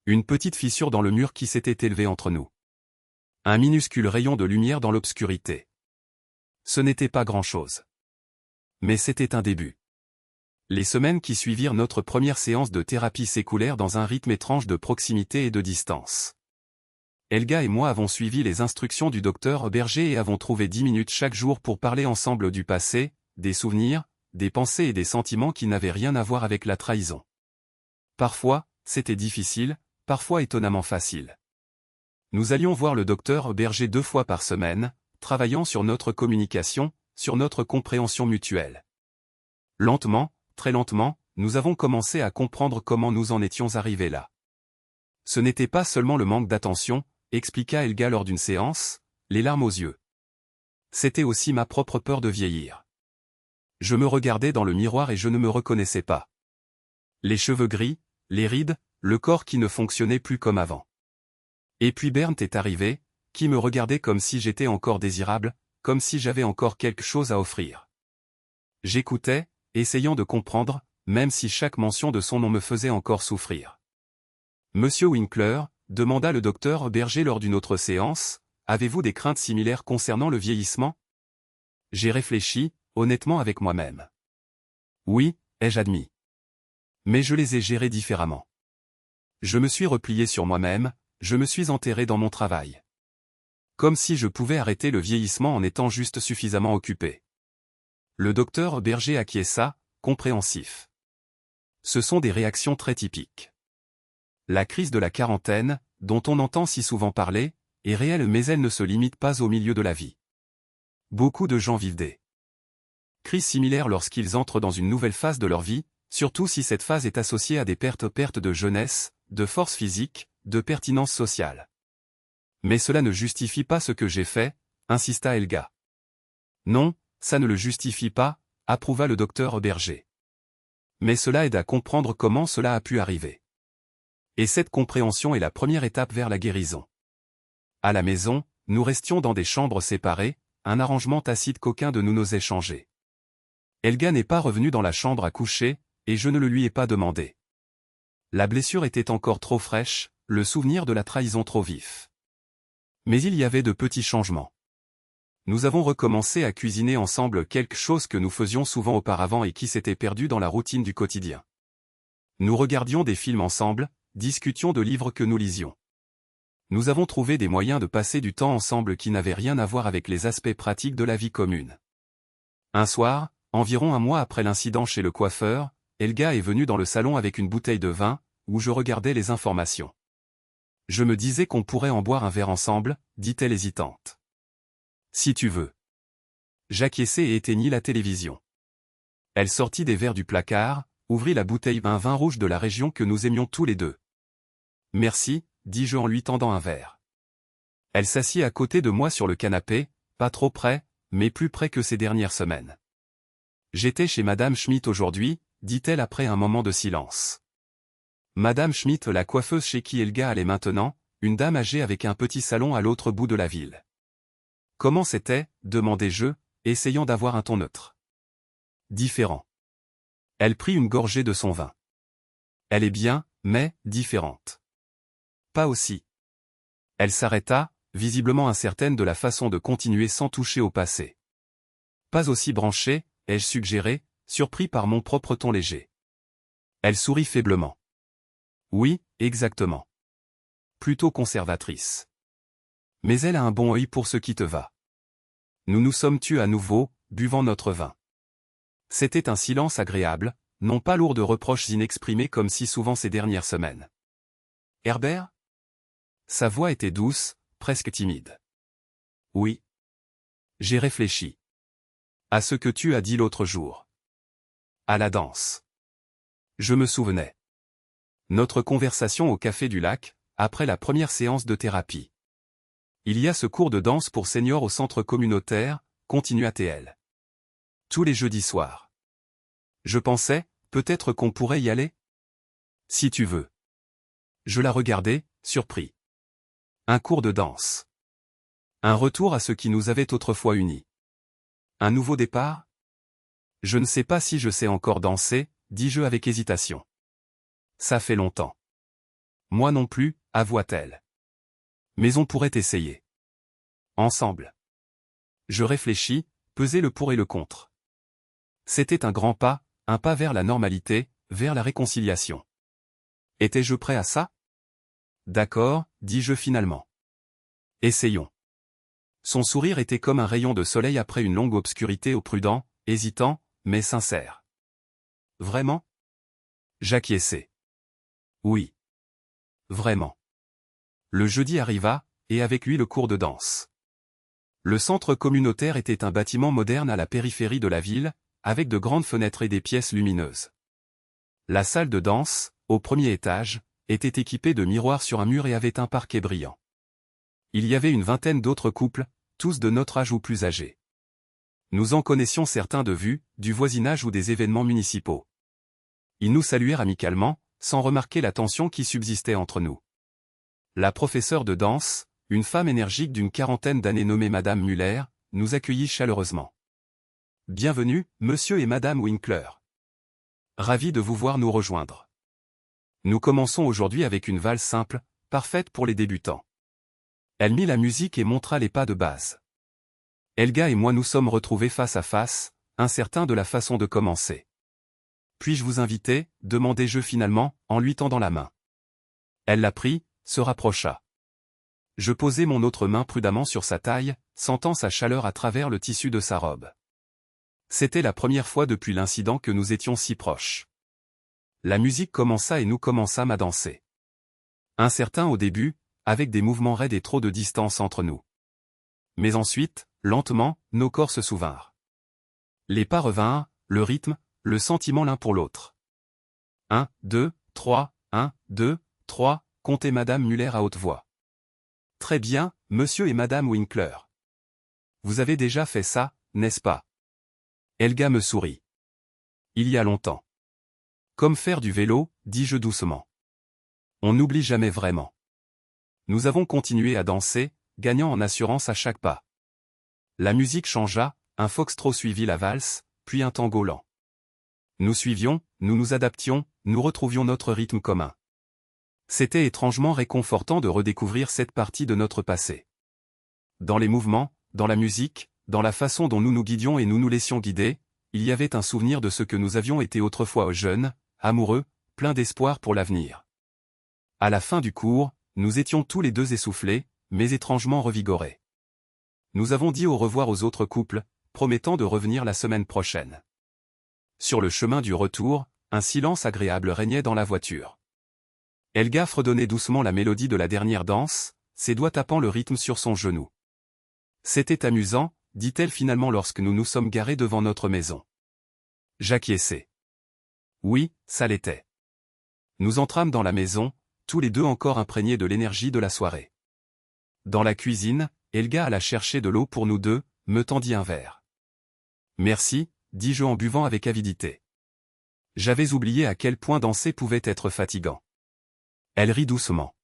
Une petite fissure dans le mur qui s'était élevée entre nous. Un minuscule rayon de lumière dans l'obscurité. Ce n'était pas grand-chose. Mais c'était un début. Les semaines qui suivirent notre première séance de thérapie s'écoulèrent dans un rythme étrange de proximité et de distance. Helga et moi avons suivi les instructions du docteur Berger et avons trouvé 10 minutes chaque jour pour parler ensemble du passé, des souvenirs, des pensées et des sentiments qui n'avaient rien à voir avec la trahison. Parfois, c'était difficile, parfois étonnamment facile. Nous allions voir le docteur Berger 2 fois par semaine, travaillant sur notre communication, sur notre compréhension mutuelle. Lentement, très lentement, nous avons commencé à comprendre comment nous en étions arrivés là. Ce n'était pas seulement le manque d'attention, expliqua Helga lors d'une séance, les larmes aux yeux. C'était aussi ma propre peur de vieillir. Je me regardais dans le miroir et je ne me reconnaissais pas. Les cheveux gris, les rides, le corps qui ne fonctionnait plus comme avant. Et puis Bernd est arrivé, qui me regardait comme si j'étais encore désirable, comme si j'avais encore quelque chose à offrir. J'écoutais, essayant de comprendre, même si chaque mention de son nom me faisait encore souffrir. Monsieur Winkler, demanda le docteur Berger lors d'une autre séance, avez-vous des craintes similaires concernant le vieillissement? J'ai réfléchi, honnêtement avec moi-même. Oui, ai-je admis. Mais je les ai gérées différemment. Je me suis replié sur moi-même, je me suis enterré dans mon travail. Comme si je pouvais arrêter le vieillissement en étant juste suffisamment occupé. Le docteur Berger acquiesça, compréhensif. Ce sont des réactions très typiques. La crise de la quarantaine, dont on entend si souvent parler, est réelle mais elle ne se limite pas au milieu de la vie. Beaucoup de gens vivent des crises similaires lorsqu'ils entrent dans une nouvelle phase de leur vie, surtout si cette phase est associée à des pertes de jeunesse, de force physique, de pertinence sociale. Mais cela ne justifie pas ce que j'ai fait, insista Helga. Non, ça ne le justifie pas, approuva le docteur Berger. Mais cela aide à comprendre comment cela a pu arriver. Et cette compréhension est la première étape vers la guérison. À la maison, nous restions dans des chambres séparées, un arrangement tacite qu'aucun de nous n'osait changer. Elga n'est pas revenue dans la chambre à coucher, et je ne le lui ai pas demandé. La blessure était encore trop fraîche, le souvenir de la trahison trop vif. Mais il y avait de petits changements. Nous avons recommencé à cuisiner ensemble quelque chose que nous faisions souvent auparavant et qui s'était perdu dans la routine du quotidien. Nous regardions des films ensemble, discutions de livres que nous lisions. Nous avons trouvé des moyens de passer du temps ensemble qui n'avaient rien à voir avec les aspects pratiques de la vie commune. Un soir, environ un mois après l'incident chez le coiffeur, Elga est venue dans le salon avec une bouteille de vin, où je regardais les informations. Je me disais qu'on pourrait en boire un verre ensemble, dit-elle hésitante. Si tu veux. J'acquiesçai et éteignis la télévision. Elle sortit des verres du placard, ouvrit la bouteille d'un vin rouge de la région que nous aimions tous les deux. Merci, dis-je en lui tendant un verre. Elle s'assit à côté de moi sur le canapé, pas trop près, mais plus près que ces dernières semaines. J'étais chez Madame Schmidt aujourd'hui, dit-elle après un moment de silence. Madame Schmidt, la coiffeuse chez qui Elga allait maintenant, une dame âgée avec un petit salon à l'autre bout de la ville. Comment c'était, demandai-je, essayant d'avoir un ton neutre. Différent. Elle prit une gorgée de son vin. Elle est bien, mais différente. Pas aussi. Elle s'arrêta, visiblement incertaine de la façon de continuer sans toucher au passé. Pas aussi branchée, ai-je suggéré, surpris par mon propre ton léger. Elle sourit faiblement. Oui, exactement. Plutôt conservatrice. Mais elle a un bon œil pour ce qui te va. Nous nous sommes tus à nouveau, buvant notre vin. C'était un silence agréable, non pas lourd de reproches inexprimés comme si souvent ces dernières semaines. Herbert ? Sa voix était douce, presque timide. Oui. J'ai réfléchi. À ce que tu as dit l'autre jour. À la danse. Je me souvenais. Notre conversation au café du lac, après la première séance de thérapie. Il y a ce cours de danse pour seniors au centre communautaire, continua-t-elle. Tous les jeudis soirs. Je pensais, peut-être qu'on pourrait y aller ? Si tu veux. Je la regardais, surpris. Un cours de danse. Un retour à ce qui nous avait autrefois unis. Un nouveau départ ? Je ne sais pas si je sais encore danser, dis-je avec hésitation. Ça fait longtemps. Moi non plus, avoua-t-elle. Mais on pourrait essayer. Ensemble. Je réfléchis, pesai le pour et le contre. C'était un grand pas, un pas vers la normalité, vers la réconciliation. Étais-je prêt à ça ? D'accord, dis-je finalement. Essayons. Son sourire était comme un rayon de soleil après une longue obscurité au prudent, hésitant, mais sincère. Vraiment ? J'acquiesçai. Oui. Vraiment. Le jeudi arriva, et avec lui le cours de danse. Le centre communautaire était un bâtiment moderne à la périphérie de la ville, avec de grandes fenêtres et des pièces lumineuses. La salle de danse, au premier étage, était équipée de miroirs sur un mur et avait un parquet brillant. Il y avait une vingtaine d'autres couples, tous de notre âge ou plus âgés. Nous en connaissions certains de vue, du voisinage ou des événements municipaux. Ils nous saluèrent amicalement, sans remarquer la tension qui subsistait entre nous. La professeure de danse, une femme énergique d'une quarantaine d'années nommée Madame Muller, nous accueillit chaleureusement. Bienvenue, monsieur et madame Winkler. Ravi de vous voir nous rejoindre. Nous commençons aujourd'hui avec une valse simple, parfaite pour les débutants. Elle mit la musique et montra les pas de base. Elga et moi nous sommes retrouvés face à face, incertains de la façon de commencer. Puis-je vous inviter, demandai-je finalement, en lui tendant la main. Elle la prit, se rapprocha. Je posai mon autre main prudemment sur sa taille, sentant sa chaleur à travers le tissu de sa robe. C'était la première fois depuis l'incident que nous étions si proches. La musique commença et nous commençâmes à danser. Incertains au début, avec des mouvements raides et trop de distance entre nous. Mais ensuite, lentement, nos corps se souvinrent. Les pas revinrent, le rythme, le sentiment l'un pour l'autre. 1, 2, 3, 1, 2, 3, comptait Madame Muller à haute voix. Très bien, monsieur et madame Winkler. Vous avez déjà fait ça, n'est-ce pas? Elga me sourit. Il y a longtemps. Comme faire du vélo, dis-je doucement. On n'oublie jamais vraiment. Nous avons continué à danser, gagnant en assurance à chaque pas. La musique changea, un foxtrot suivit la valse, puis un tango lent. Nous suivions, nous nous adaptions, nous retrouvions notre rythme commun. C'était étrangement réconfortant de redécouvrir cette partie de notre passé. Dans les mouvements, dans la musique, dans la façon dont nous nous guidions et nous nous laissions guider, il y avait un souvenir de ce que nous avions été autrefois jeunes, amoureux, pleins d'espoir pour l'avenir. À la fin du cours, nous étions tous les deux essoufflés, mais étrangement revigorés. Nous avons dit au revoir aux autres couples, promettant de revenir la semaine prochaine. Sur le chemin du retour, un silence agréable régnait dans la voiture. Helga fredonnait doucement la mélodie de la dernière danse, ses doigts tapant le rythme sur son genou. C'était amusant, dit-elle finalement lorsque nous nous sommes garés devant notre maison. J'acquiesçai. Oui, ça l'était. Nous entrâmes dans la maison, tous les deux encore imprégnés de l'énergie de la soirée. Dans la cuisine, Helga alla chercher de l'eau pour nous deux, me tendit un verre. Merci, dis-je en buvant avec avidité. J'avais oublié à quel point danser pouvait être fatigant. Elle rit doucement.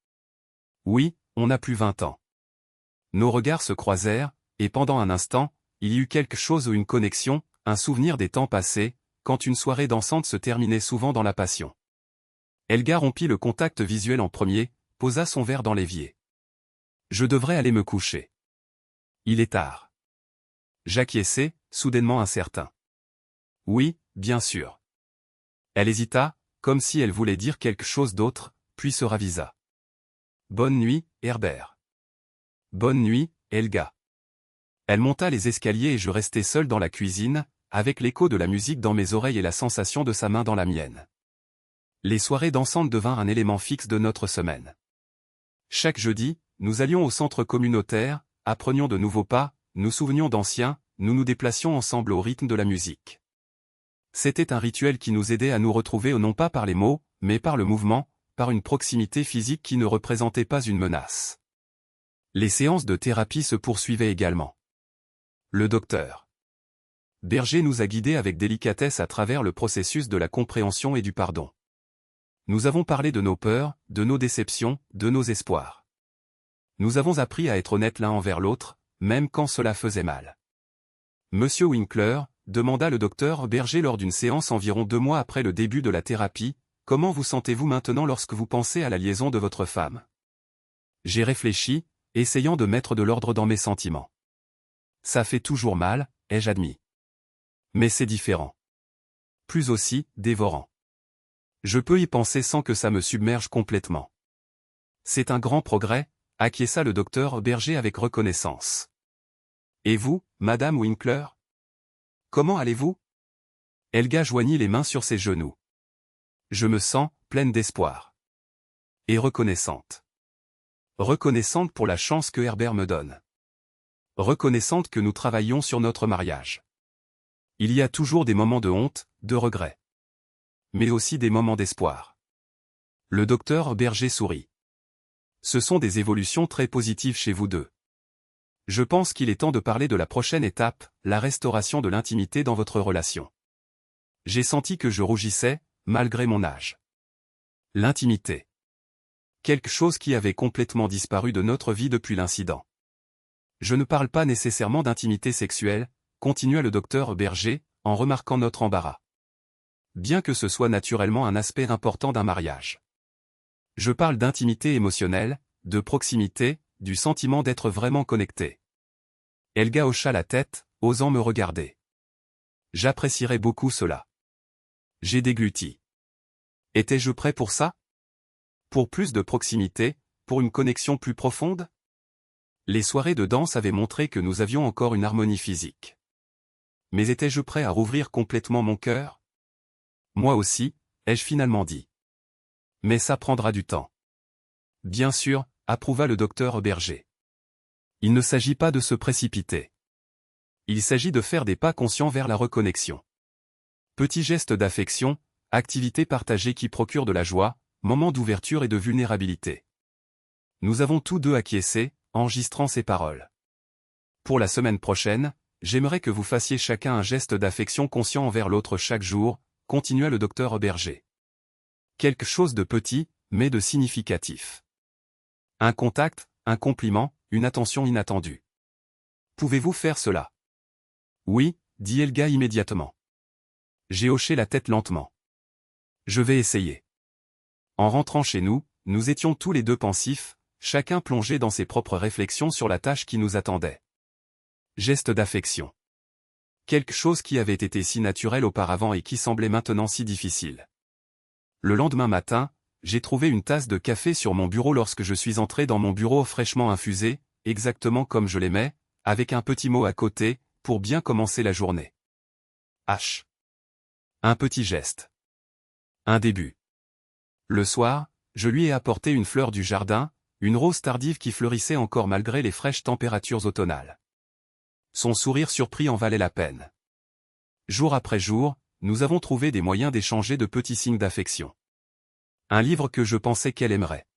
Oui, on n'a plus 20 ans. Nos regards se croisèrent, et pendant un instant, il y eut quelque chose ou une connexion, un souvenir des temps passés, quand une soirée dansante se terminait souvent dans la passion. Helga rompit le contact visuel en premier, posa son verre dans l'évier. Je devrais aller me coucher. Il est tard. J'acquiesçai, soudainement incertain. Oui, bien sûr. Elle hésita, comme si elle voulait dire quelque chose d'autre, puis se ravisa. Bonne nuit, Herbert. Bonne nuit, Helga. Elle monta les escaliers et je restai seul dans la cuisine, avec l'écho de la musique dans mes oreilles et la sensation de sa main dans la mienne. Les soirées dansantes devinrent un élément fixe de notre semaine. Chaque jeudi, nous allions au centre communautaire, apprenions de nouveaux pas, nous souvenions d'anciens, nous nous déplacions ensemble au rythme de la musique. C'était un rituel qui nous aidait à nous retrouver non pas par les mots, mais par le mouvement, par une proximité physique qui ne représentait pas une menace. Les séances de thérapie se poursuivaient également. Le docteur Berger nous a guidés avec délicatesse à travers le processus de la compréhension et du pardon. Nous avons parlé de nos peurs, de nos déceptions, de nos espoirs. Nous avons appris à être honnêtes l'un envers l'autre, même quand cela faisait mal. Monsieur Winkler, demanda le docteur Berger lors d'une séance environ 2 mois après le début de la thérapie, comment vous sentez-vous maintenant lorsque vous pensez à la liaison de votre femme? J'ai réfléchi, essayant de mettre de l'ordre dans mes sentiments. Ça fait toujours mal, ai-je admis. Mais c'est différent. Plus aussi, dévorant. Je peux y penser sans que ça me submerge complètement. C'est un grand progrès, acquiesça le docteur Berger avec reconnaissance. Et vous, Madame Winkler? Comment allez-vous? Helga joignit les mains sur ses genoux. Je me sens pleine d'espoir. Et reconnaissante. Reconnaissante pour la chance que Herbert me donne. Reconnaissante que nous travaillions sur notre mariage. Il y a toujours des moments de honte, de regret. Mais aussi des moments d'espoir. Le docteur Berger sourit. Ce sont des évolutions très positives chez vous deux. Je pense qu'il est temps de parler de la prochaine étape, la restauration de l'intimité dans votre relation. J'ai senti que je rougissais, malgré mon âge. L'intimité. Quelque chose qui avait complètement disparu de notre vie depuis l'incident. Je ne parle pas nécessairement d'intimité sexuelle, continua le docteur Berger, en remarquant notre embarras. Bien que ce soit naturellement un aspect important d'un mariage. Je parle d'intimité émotionnelle, de proximité, du sentiment d'être vraiment connecté. Helga hocha la tête, osant me regarder. J'apprécierais beaucoup cela. J'ai dégluti. Étais-je prêt pour ça? Pour plus de proximité, pour une connexion plus profonde? Les soirées de danse avaient montré que nous avions encore une harmonie physique. Mais étais-je prêt à rouvrir complètement mon cœur? Moi aussi, ai-je finalement dit. Mais ça prendra du temps. Bien sûr, approuva le docteur Berger. Il ne s'agit pas de se précipiter. Il s'agit de faire des pas conscients vers la reconnexion. Petits gestes d'affection, activités partagées qui procurent de la joie, moments d'ouverture et de vulnérabilité. Nous avons tous deux acquiescé, enregistrant ces paroles. Pour la semaine prochaine, j'aimerais que vous fassiez chacun un geste d'affection conscient envers l'autre chaque jour, continua le docteur Berger. Quelque chose de petit, mais de significatif. Un contact, un compliment, une attention inattendue. Pouvez-vous faire cela? Oui, dit Helga immédiatement. J'ai hoché la tête lentement. Je vais essayer. En rentrant chez nous, nous étions tous les deux pensifs, chacun plongé dans ses propres réflexions sur la tâche qui nous attendait. Geste d'affection. Quelque chose qui avait été si naturel auparavant et qui semblait maintenant si difficile. Le lendemain matin, j'ai trouvé une tasse de café sur mon bureau lorsque je suis entré dans mon bureau fraîchement infusé, exactement comme je l'aimais, avec un petit mot à côté, pour bien commencer la journée. H. Un petit geste. Un début. Le soir, je lui ai apporté une fleur du jardin, une rose tardive qui fleurissait encore malgré les fraîches températures automnales. Son sourire surpris en valait la peine. Jour après jour, nous avons trouvé des moyens d'échanger de petits signes d'affection. Un livre que je pensais qu'elle aimerait.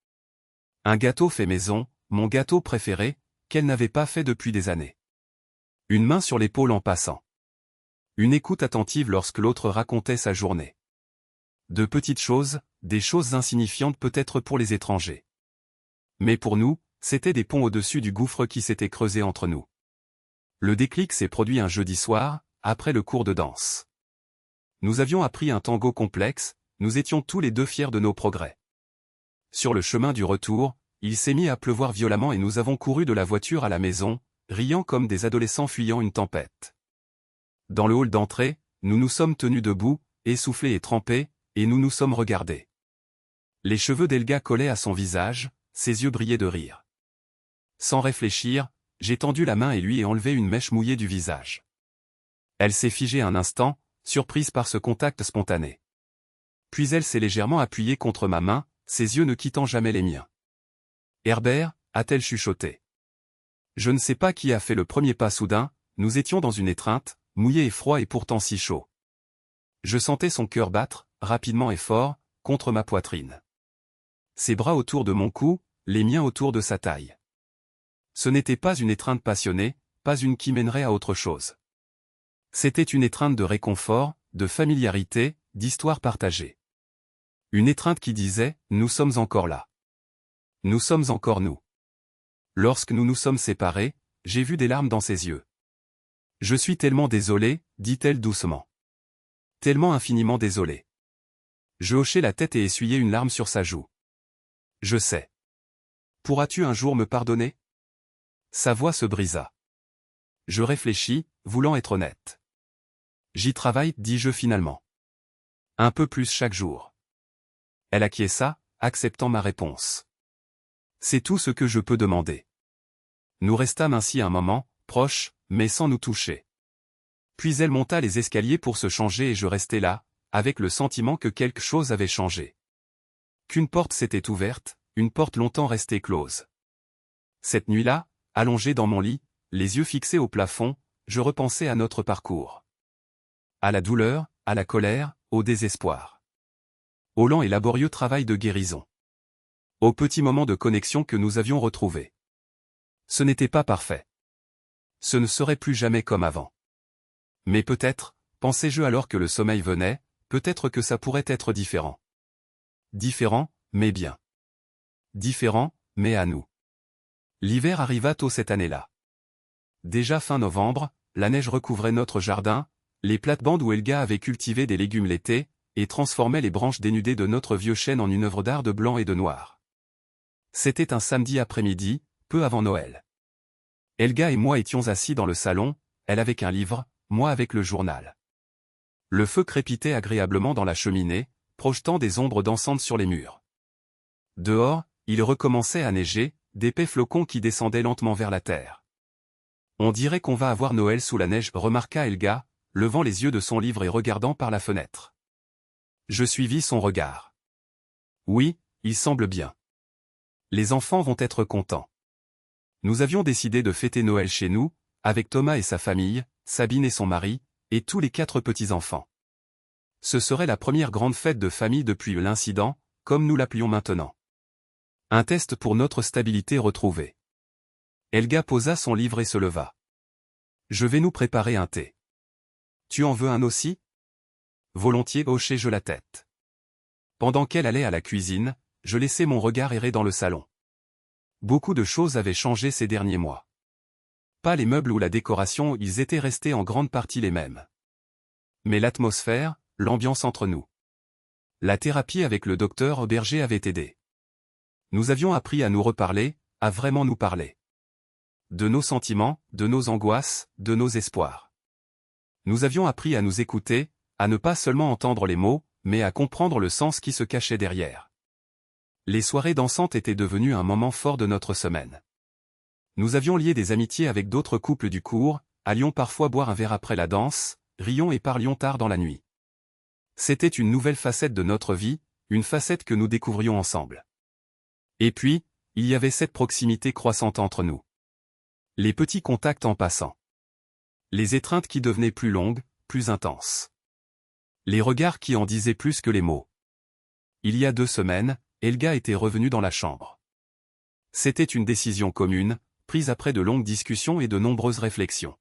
Un gâteau fait maison, mon gâteau préféré, qu'elle n'avait pas fait depuis des années. Une main sur l'épaule en passant. Une écoute attentive lorsque l'autre racontait sa journée. De petites choses, des choses insignifiantes peut-être pour les étrangers. Mais pour nous, c'était des ponts au-dessus du gouffre qui s'était creusé entre nous. Le déclic s'est produit un jeudi soir, après le cours de danse. Nous avions appris un tango complexe, nous étions tous les deux fiers de nos progrès. Sur le chemin du retour, il s'est mis à pleuvoir violemment et nous avons couru de la voiture à la maison, riant comme des adolescents fuyant une tempête. Dans le hall d'entrée, nous nous sommes tenus debout, essoufflés et trempés, et nous nous sommes regardés. Les cheveux d'Helga collaient à son visage, ses yeux brillaient de rire. Sans réfléchir, j'ai tendu la main et lui ai enlevé une mèche mouillée du visage. Elle s'est figée un instant, surprise par ce contact spontané. Puis elle s'est légèrement appuyée contre ma main, ses yeux ne quittant jamais les miens. Herbert, a-t-elle chuchoté. Je ne sais pas qui a fait le premier pas soudain, nous étions dans une étreinte, mouillé et froid et pourtant si chaud. Je sentais son cœur battre, rapidement et fort, contre ma poitrine. Ses bras autour de mon cou, les miens autour de sa taille. Ce n'était pas une étreinte passionnée, pas une qui mènerait à autre chose. C'était une étreinte de réconfort, de familiarité, d'histoire partagée. Une étreinte qui disait « Nous sommes encore là. Nous sommes encore nous ». Lorsque nous nous sommes séparés, j'ai vu des larmes dans ses yeux. « Je suis tellement désolé », dit-elle doucement. « Tellement infiniment désolé. » Je hochai la tête et essuyai une larme sur sa joue. « Je sais. Pourras-tu un jour me pardonner ?» Sa voix se brisa. Je réfléchis, voulant être honnête. « J'y travaille, dis-je finalement. Un peu plus chaque jour. » Elle acquiesça, acceptant ma réponse. C'est tout ce que je peux demander. Nous restâmes ainsi un moment, proches, mais sans nous toucher. Puis elle monta les escaliers pour se changer et je restai là, avec le sentiment que quelque chose avait changé. Qu'une porte s'était ouverte, une porte longtemps restée close. Cette nuit-là, allongé dans mon lit, les yeux fixés au plafond, je repensais à notre parcours. À la douleur, à la colère, au désespoir. Au lent et laborieux travail de guérison. Aux petits moments de connexion que nous avions retrouvés. Ce n'était pas parfait. Ce ne serait plus jamais comme avant. Mais peut-être, pensais-je alors que le sommeil venait, peut-être que ça pourrait être différent. Différent, mais bien. Différent, mais à nous. L'hiver arriva tôt cette année-là. Déjà fin novembre, la neige recouvrait notre jardin, les plates-bandes où Helga avait cultivé des légumes l'été, et transformait les branches dénudées de notre vieux chêne en une œuvre d'art de blanc et de noir. C'était un samedi après-midi, peu avant Noël. Helga et moi étions assis dans le salon, elle avec un livre, moi avec le journal. Le feu crépitait agréablement dans la cheminée, projetant des ombres dansantes sur les murs. Dehors, il recommençait à neiger, d'épais flocons qui descendaient lentement vers la terre. On dirait qu'on va avoir Noël sous la neige, remarqua Helga, levant les yeux de son livre et regardant par la fenêtre. Je suivis son regard. Oui, il semble bien. Les enfants vont être contents. Nous avions décidé de fêter Noël chez nous, avec Thomas et sa famille, Sabine et son mari, et tous les 4 petits-enfants. Ce serait la première grande fête de famille depuis l'incident, comme nous l'appelions maintenant. Un test pour notre stabilité retrouvée. Helga posa son livre et se leva. Je vais nous préparer un thé. Tu en veux un aussi ? Volontiers, hochai-je la tête. Pendant qu'elle allait à la cuisine, je laissais mon regard errer dans le salon. Beaucoup de choses avaient changé ces derniers mois. Pas les meubles ou la décoration, ils étaient restés en grande partie les mêmes. Mais l'atmosphère, l'ambiance entre nous. La thérapie avec le docteur Auberger avait aidé. Nous avions appris à nous reparler, à vraiment nous parler. De nos sentiments, de nos angoisses, de nos espoirs. Nous avions appris à nous écouter, à ne pas seulement entendre les mots, mais à comprendre le sens qui se cachait derrière. Les soirées dansantes étaient devenues un moment fort de notre semaine. Nous avions lié des amitiés avec d'autres couples du cours, allions parfois boire un verre après la danse, rions et parlions tard dans la nuit. C'était une nouvelle facette de notre vie, une facette que nous découvrions ensemble. Et puis, il y avait cette proximité croissante entre nous. Les petits contacts en passant. Les étreintes qui devenaient plus longues, plus intenses. Les regards qui en disaient plus que les mots. Il y a 2 semaines, Helga était revenue dans la chambre. C'était une décision commune, prise après de longues discussions et de nombreuses réflexions.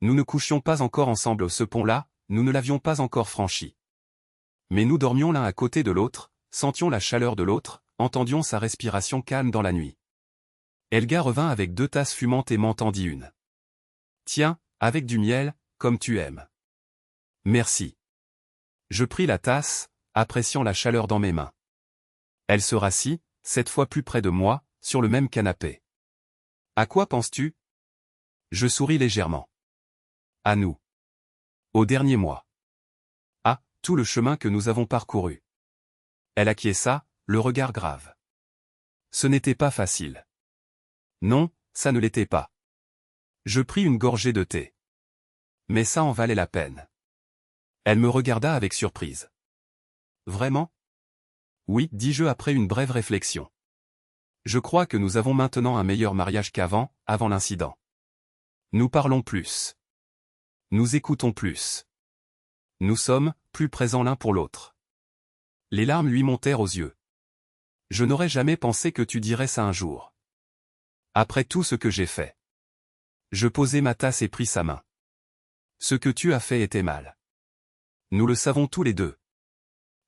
Nous ne couchions pas encore ensemble ce pont-là, nous ne l'avions pas encore franchi. Mais nous dormions l'un à côté de l'autre, sentions la chaleur de l'autre, entendions sa respiration calme dans la nuit. Helga revint avec 2 tasses fumantes et m'en tendit une. « Tiens, avec du miel, comme tu aimes. »« Merci. » Je pris la tasse, appréciant la chaleur dans mes mains. Elle se rassit, cette fois plus près de moi, sur le même canapé. « À quoi penses-tu » Je souris légèrement. « À nous. Au dernier mois. À tout le chemin que nous avons parcouru. » Elle acquiesça, le regard grave. Ce n'était pas facile. Non, ça ne l'était pas. Je pris une gorgée de thé. Mais ça en valait la peine. Elle me regarda avec surprise. Vraiment ? Oui, dis-je après une brève réflexion. Je crois que nous avons maintenant un meilleur mariage qu'avant, avant l'incident. Nous parlons plus. Nous écoutons plus. Nous sommes plus présents l'un pour l'autre. Les larmes lui montèrent aux yeux. Je n'aurais jamais pensé que tu dirais ça un jour. Après tout ce que j'ai fait. Je posai ma tasse et pris sa main. Ce que tu as fait était mal. Nous le savons tous les deux.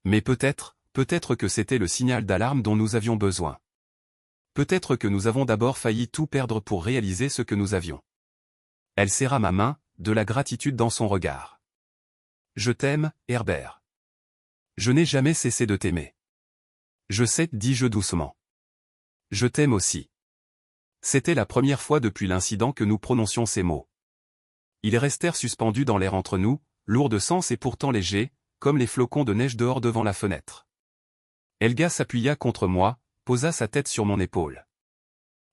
Mais peut-être que c'était le signal d'alarme dont nous avions besoin. Peut-être que nous avons d'abord failli tout perdre pour réaliser ce que nous avions. Elle serra ma main, de la gratitude dans son regard. Je t'aime, Herbert. Je n'ai jamais cessé de t'aimer. Je sais, dis-je doucement. Je t'aime aussi. C'était la première fois depuis l'incident que nous prononcions ces mots. Ils restèrent suspendus dans l'air entre nous, lourds de sens et pourtant légers, comme les flocons de neige dehors devant la fenêtre. Helga s'appuya contre moi, posa sa tête sur mon épaule.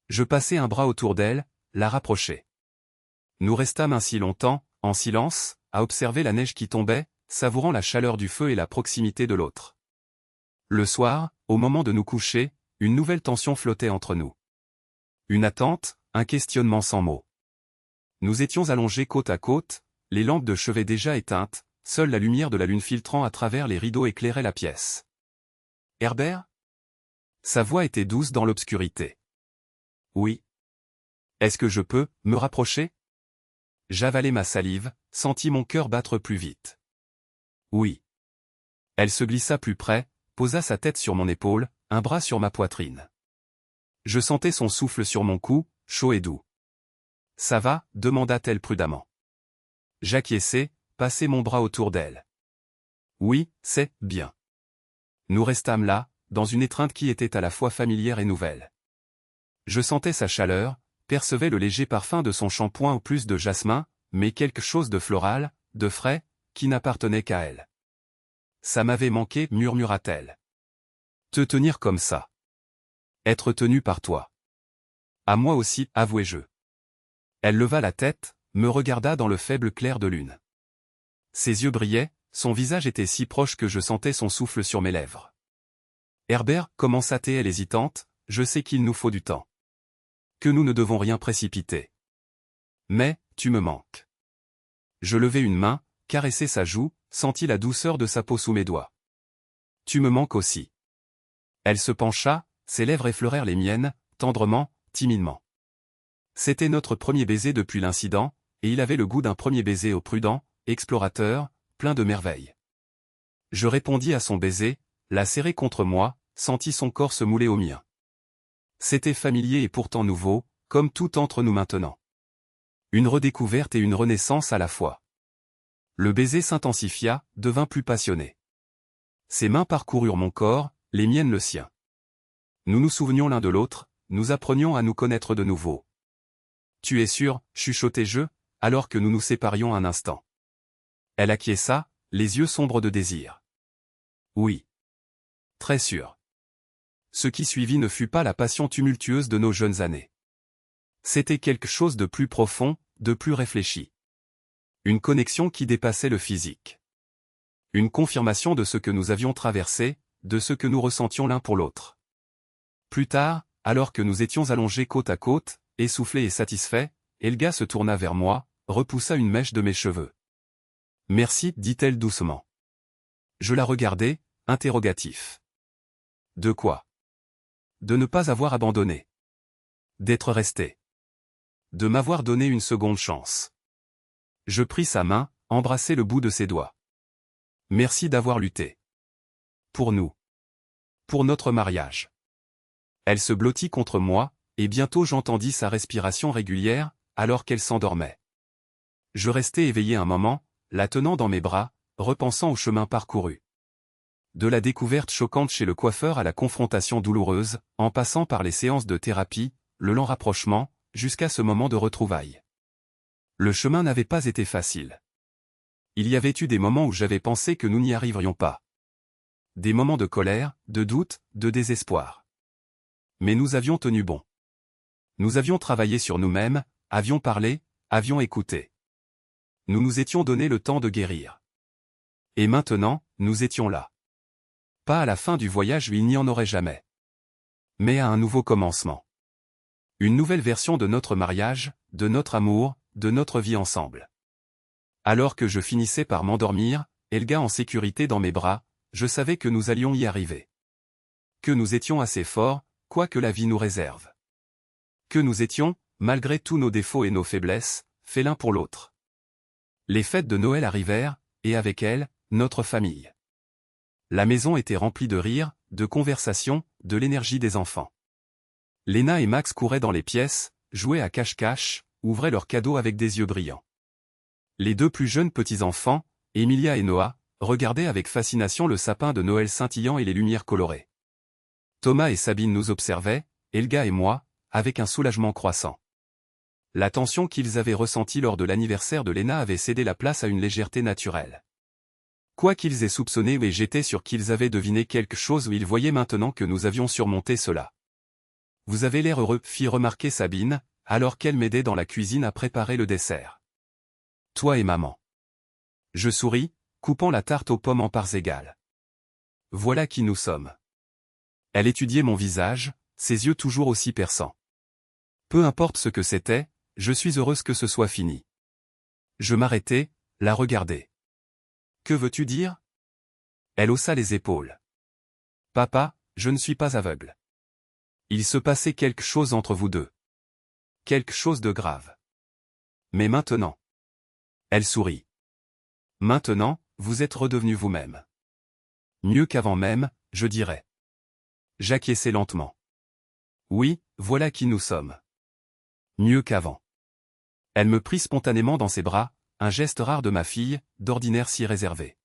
Je passai un bras autour d'elle, la rapprochai. Nous restâmes ainsi longtemps, en silence, à observer la neige qui tombait, savourant la chaleur du feu et la proximité de l'autre. Le soir, au moment de nous coucher, une nouvelle tension flottait entre nous. Une attente, un questionnement sans mots. Nous étions allongés côte à côte, les lampes de chevet déjà éteintes, seule la lumière de la lune filtrant à travers les rideaux éclairait la pièce. « Herbert » Sa voix était douce dans l'obscurité. « Oui. »« Est-ce que je peux me rapprocher ?» J'avalai ma salive, sentis mon cœur battre plus vite. « Oui. » Elle se glissa plus près, posa sa tête sur mon épaule, un bras sur ma poitrine. Je sentais son souffle sur mon cou, chaud et doux. « Ça va » demanda-t-elle prudemment. J'acquiesçai, passai mon bras autour d'elle. « Oui, c'est bien. » Nous restâmes là, dans une étreinte qui était à la fois familière et nouvelle. Je sentais sa chaleur, percevais le léger parfum de son shampoing ou plus de jasmin, mais quelque chose de floral, de frais, qui n'appartenait qu'à elle. « Ça m'avait manqué » murmura-t-elle. « Te tenir comme ça. Être tenu par toi. »« À moi aussi » avouai-je. Elle leva la tête, me regarda dans le faible clair de lune. Ses yeux brillaient, son visage était si proche que je sentais son souffle sur mes lèvres. « Herbert » commença-t-elle hésitante, « je sais qu'il nous faut du temps. Que nous ne devons rien précipiter. Mais, tu me manques. » Je levai une main, caressai sa joue, sentis la douceur de sa peau sous mes doigts. « Tu me manques aussi. » Elle se pencha, ses lèvres effleurèrent les miennes, tendrement, timidement. C'était notre premier baiser depuis l'incident, et il avait le goût d'un premier baiser au prudent, explorateur, plein de merveilles. Je répondis à son baiser, l'a serré contre moi, sentit son corps se mouler au mien. C'était familier et pourtant nouveau, comme tout entre nous maintenant. Une redécouverte et une renaissance à la fois. Le baiser s'intensifia, devint plus passionné. Ses mains parcoururent mon corps, les miennes le sien. Nous nous souvenions l'un de l'autre, nous apprenions à nous connaître de nouveau. « Tu es sûr » chuchotai-je, alors que nous nous séparions un instant. Elle acquiesça, les yeux sombres de désir. « Oui. Très sûr. » Ce qui suivit ne fut pas la passion tumultueuse de nos jeunes années. C'était quelque chose de plus profond, de plus réfléchi. Une connexion qui dépassait le physique. Une confirmation de ce que nous avions traversé, de ce que nous ressentions l'un pour l'autre. Plus tard, alors que nous étions allongés côte à côte, essoufflés et satisfaits, Helga se tourna vers moi, repoussa une mèche de mes cheveux. « Merci, dit-elle doucement. » Je la regardai, interrogatif. De quoi? De ne pas avoir abandonné. D'être resté. De m'avoir donné une seconde chance. Je pris sa main, embrassai le bout de ses doigts. Merci d'avoir lutté. Pour nous. Pour notre mariage. Elle se blottit contre moi, et bientôt j'entendis sa respiration régulière, alors qu'elle s'endormait. Je restai éveillé un moment, la tenant dans mes bras, repensant au chemin parcouru. De la découverte choquante chez le coiffeur à la confrontation douloureuse, en passant par les séances de thérapie, le lent rapprochement, jusqu'à ce moment de retrouvailles. Le chemin n'avait pas été facile. Il y avait eu des moments où j'avais pensé que nous n'y arriverions pas. Des moments de colère, de doute, de désespoir. Mais nous avions tenu bon. Nous avions travaillé sur nous-mêmes, avions parlé, avions écouté. Nous nous étions donné le temps de guérir. Et maintenant, nous étions là. Pas à la fin du voyage où il n'y en aurait jamais. Mais à un nouveau commencement. Une nouvelle version de notre mariage, de notre amour, de notre vie ensemble. Alors que je finissais par m'endormir, Helga en sécurité dans mes bras, je savais que nous allions y arriver. Que nous étions assez forts, quoi que la vie nous réserve. Que nous étions, malgré tous nos défauts et nos faiblesses, faits l'un pour l'autre. Les fêtes de Noël arrivèrent, et avec elles, notre famille. La maison était remplie de rires, de conversations, de l'énergie des enfants. Léna et Max couraient dans les pièces, jouaient à cache-cache, ouvraient leurs cadeaux avec des yeux brillants. Les deux plus jeunes petits-enfants, Emilia et Noah, regardaient avec fascination le sapin de Noël scintillant et les lumières colorées. Thomas et Sabine nous observaient, Helga et moi, avec un soulagement croissant. La tension qu'ils avaient ressentie lors de l'anniversaire de Léna avait cédé la place à une légèreté naturelle. Quoi qu'ils aient soupçonné et j'étais sûr qu'ils avaient deviné quelque chose où ils voyaient maintenant que nous avions surmonté cela. « Vous avez l'air heureux » fit remarquer Sabine, alors qu'elle m'aidait dans la cuisine à préparer le dessert. « Toi et maman. » Je souris, coupant la tarte aux pommes en parts égales. Voilà qui nous sommes. Elle étudiait mon visage, ses yeux toujours aussi perçants. Peu importe ce que c'était, je suis heureuse que ce soit fini. Je m'arrêtai, la regardai. Que veux-tu dire? Elle haussa les épaules. Papa, je ne suis pas aveugle. Il se passait quelque chose entre vous deux. Quelque chose de grave. Mais maintenant. Elle sourit. Maintenant, vous êtes redevenu vous-même. Mieux qu'avant même, je dirais. J'acquiesçai lentement. Oui, voilà qui nous sommes. Mieux qu'avant. Elle me prit spontanément dans ses bras, un geste rare de ma fille, d'ordinaire si réservé.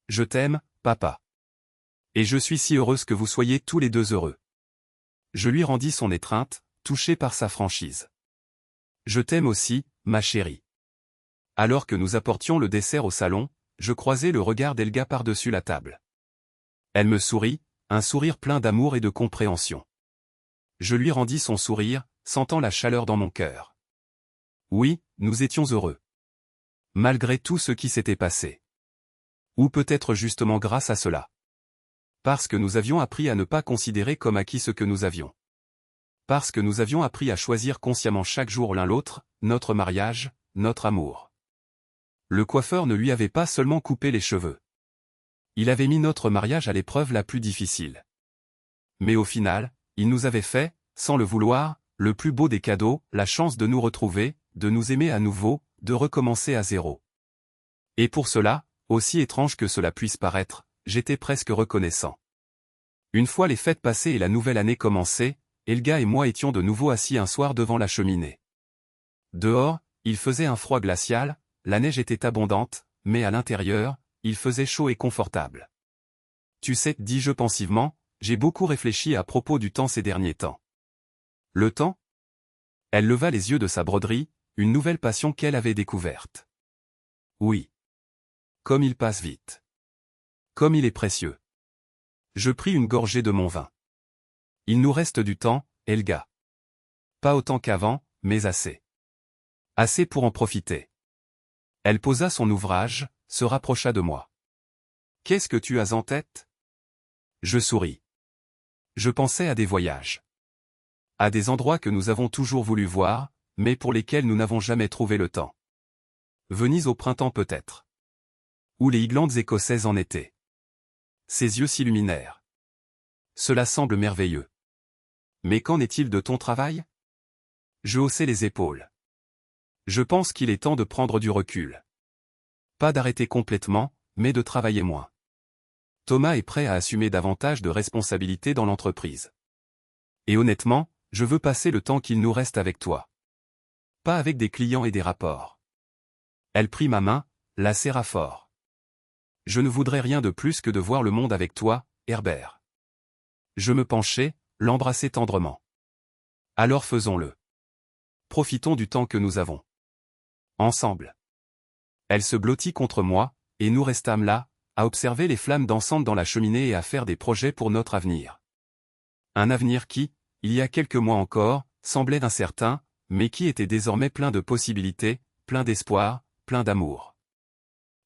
Je t'aime, papa. Et je suis si heureuse que vous soyez tous les deux heureux. Je lui rendis son étreinte, touché par sa franchise. Je t'aime aussi, ma chérie. Alors que nous apportions le dessert au salon, je croisai le regard d'Helga par-dessus la table. Elle me sourit, un sourire plein d'amour et de compréhension. Je lui rendis son sourire, sentant la chaleur dans mon cœur. Oui, nous étions heureux. Malgré tout ce qui s'était passé. Ou peut-être justement grâce à cela. Parce que nous avions appris à ne pas considérer comme acquis ce que nous avions. Parce que nous avions appris à choisir consciemment chaque jour l'un l'autre, notre mariage, notre amour. Le coiffeur ne lui avait pas seulement coupé les cheveux. Il avait mis notre mariage à l'épreuve la plus difficile. Mais au final, il nous avait fait, sans le vouloir, le plus beau des cadeaux, la chance de nous retrouver, de nous aimer à nouveau, de recommencer à zéro. Et pour cela, aussi étrange que cela puisse paraître, j'étais presque reconnaissant. Une fois les fêtes passées et la nouvelle année commencée, Helga et moi étions de nouveau assis un soir devant la cheminée. Dehors, il faisait un froid glacial, la neige était abondante, mais à l'intérieur, il faisait chaud et confortable. Tu sais, dis-je pensivement, j'ai beaucoup réfléchi à propos du temps ces derniers temps. Le temps? Elle leva les yeux de sa broderie, une nouvelle passion qu'elle avait découverte. Oui. Comme il passe vite. Comme il est précieux. Je pris une gorgée de mon vin. Il nous reste du temps, Helga. Pas autant qu'avant, mais assez. Assez pour en profiter. Elle posa son ouvrage, se rapprocha de moi. Qu'est-ce que tu as en tête? Je souris. Je pensais à des voyages. À des endroits que nous avons toujours voulu voir, mais pour lesquels nous n'avons jamais trouvé le temps. Venise au printemps peut-être. Ou les Highlands écossaises en été. Ses yeux s'illuminèrent. Cela semble merveilleux. Mais qu'en est-il de ton travail? Je haussai les épaules. Je pense qu'il est temps de prendre du recul. Pas d'arrêter complètement, mais de travailler moins. Thomas est prêt à assumer davantage de responsabilités dans l'entreprise. Et honnêtement, je veux passer le temps qu'il nous reste avec toi. Pas avec des clients et des rapports. Elle prit ma main, la serra fort. Je ne voudrais rien de plus que de voir le monde avec toi, Herbert. Je me penchai, l'embrassai tendrement. Alors faisons-le. Profitons du temps que nous avons. Ensemble. Elle se blottit contre moi, et nous restâmes là, à observer les flammes dansantes dans la cheminée et à faire des projets pour notre avenir. Un avenir qui, il y a quelques mois encore, semblait incertain, mais qui était désormais plein de possibilités, plein d'espoir, plein d'amour.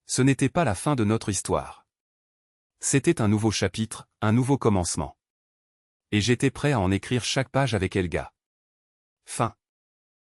Ce n'était pas la fin de notre histoire. C'était un nouveau chapitre, un nouveau commencement. Et j'étais prêt à en écrire chaque page avec Helga. Fin.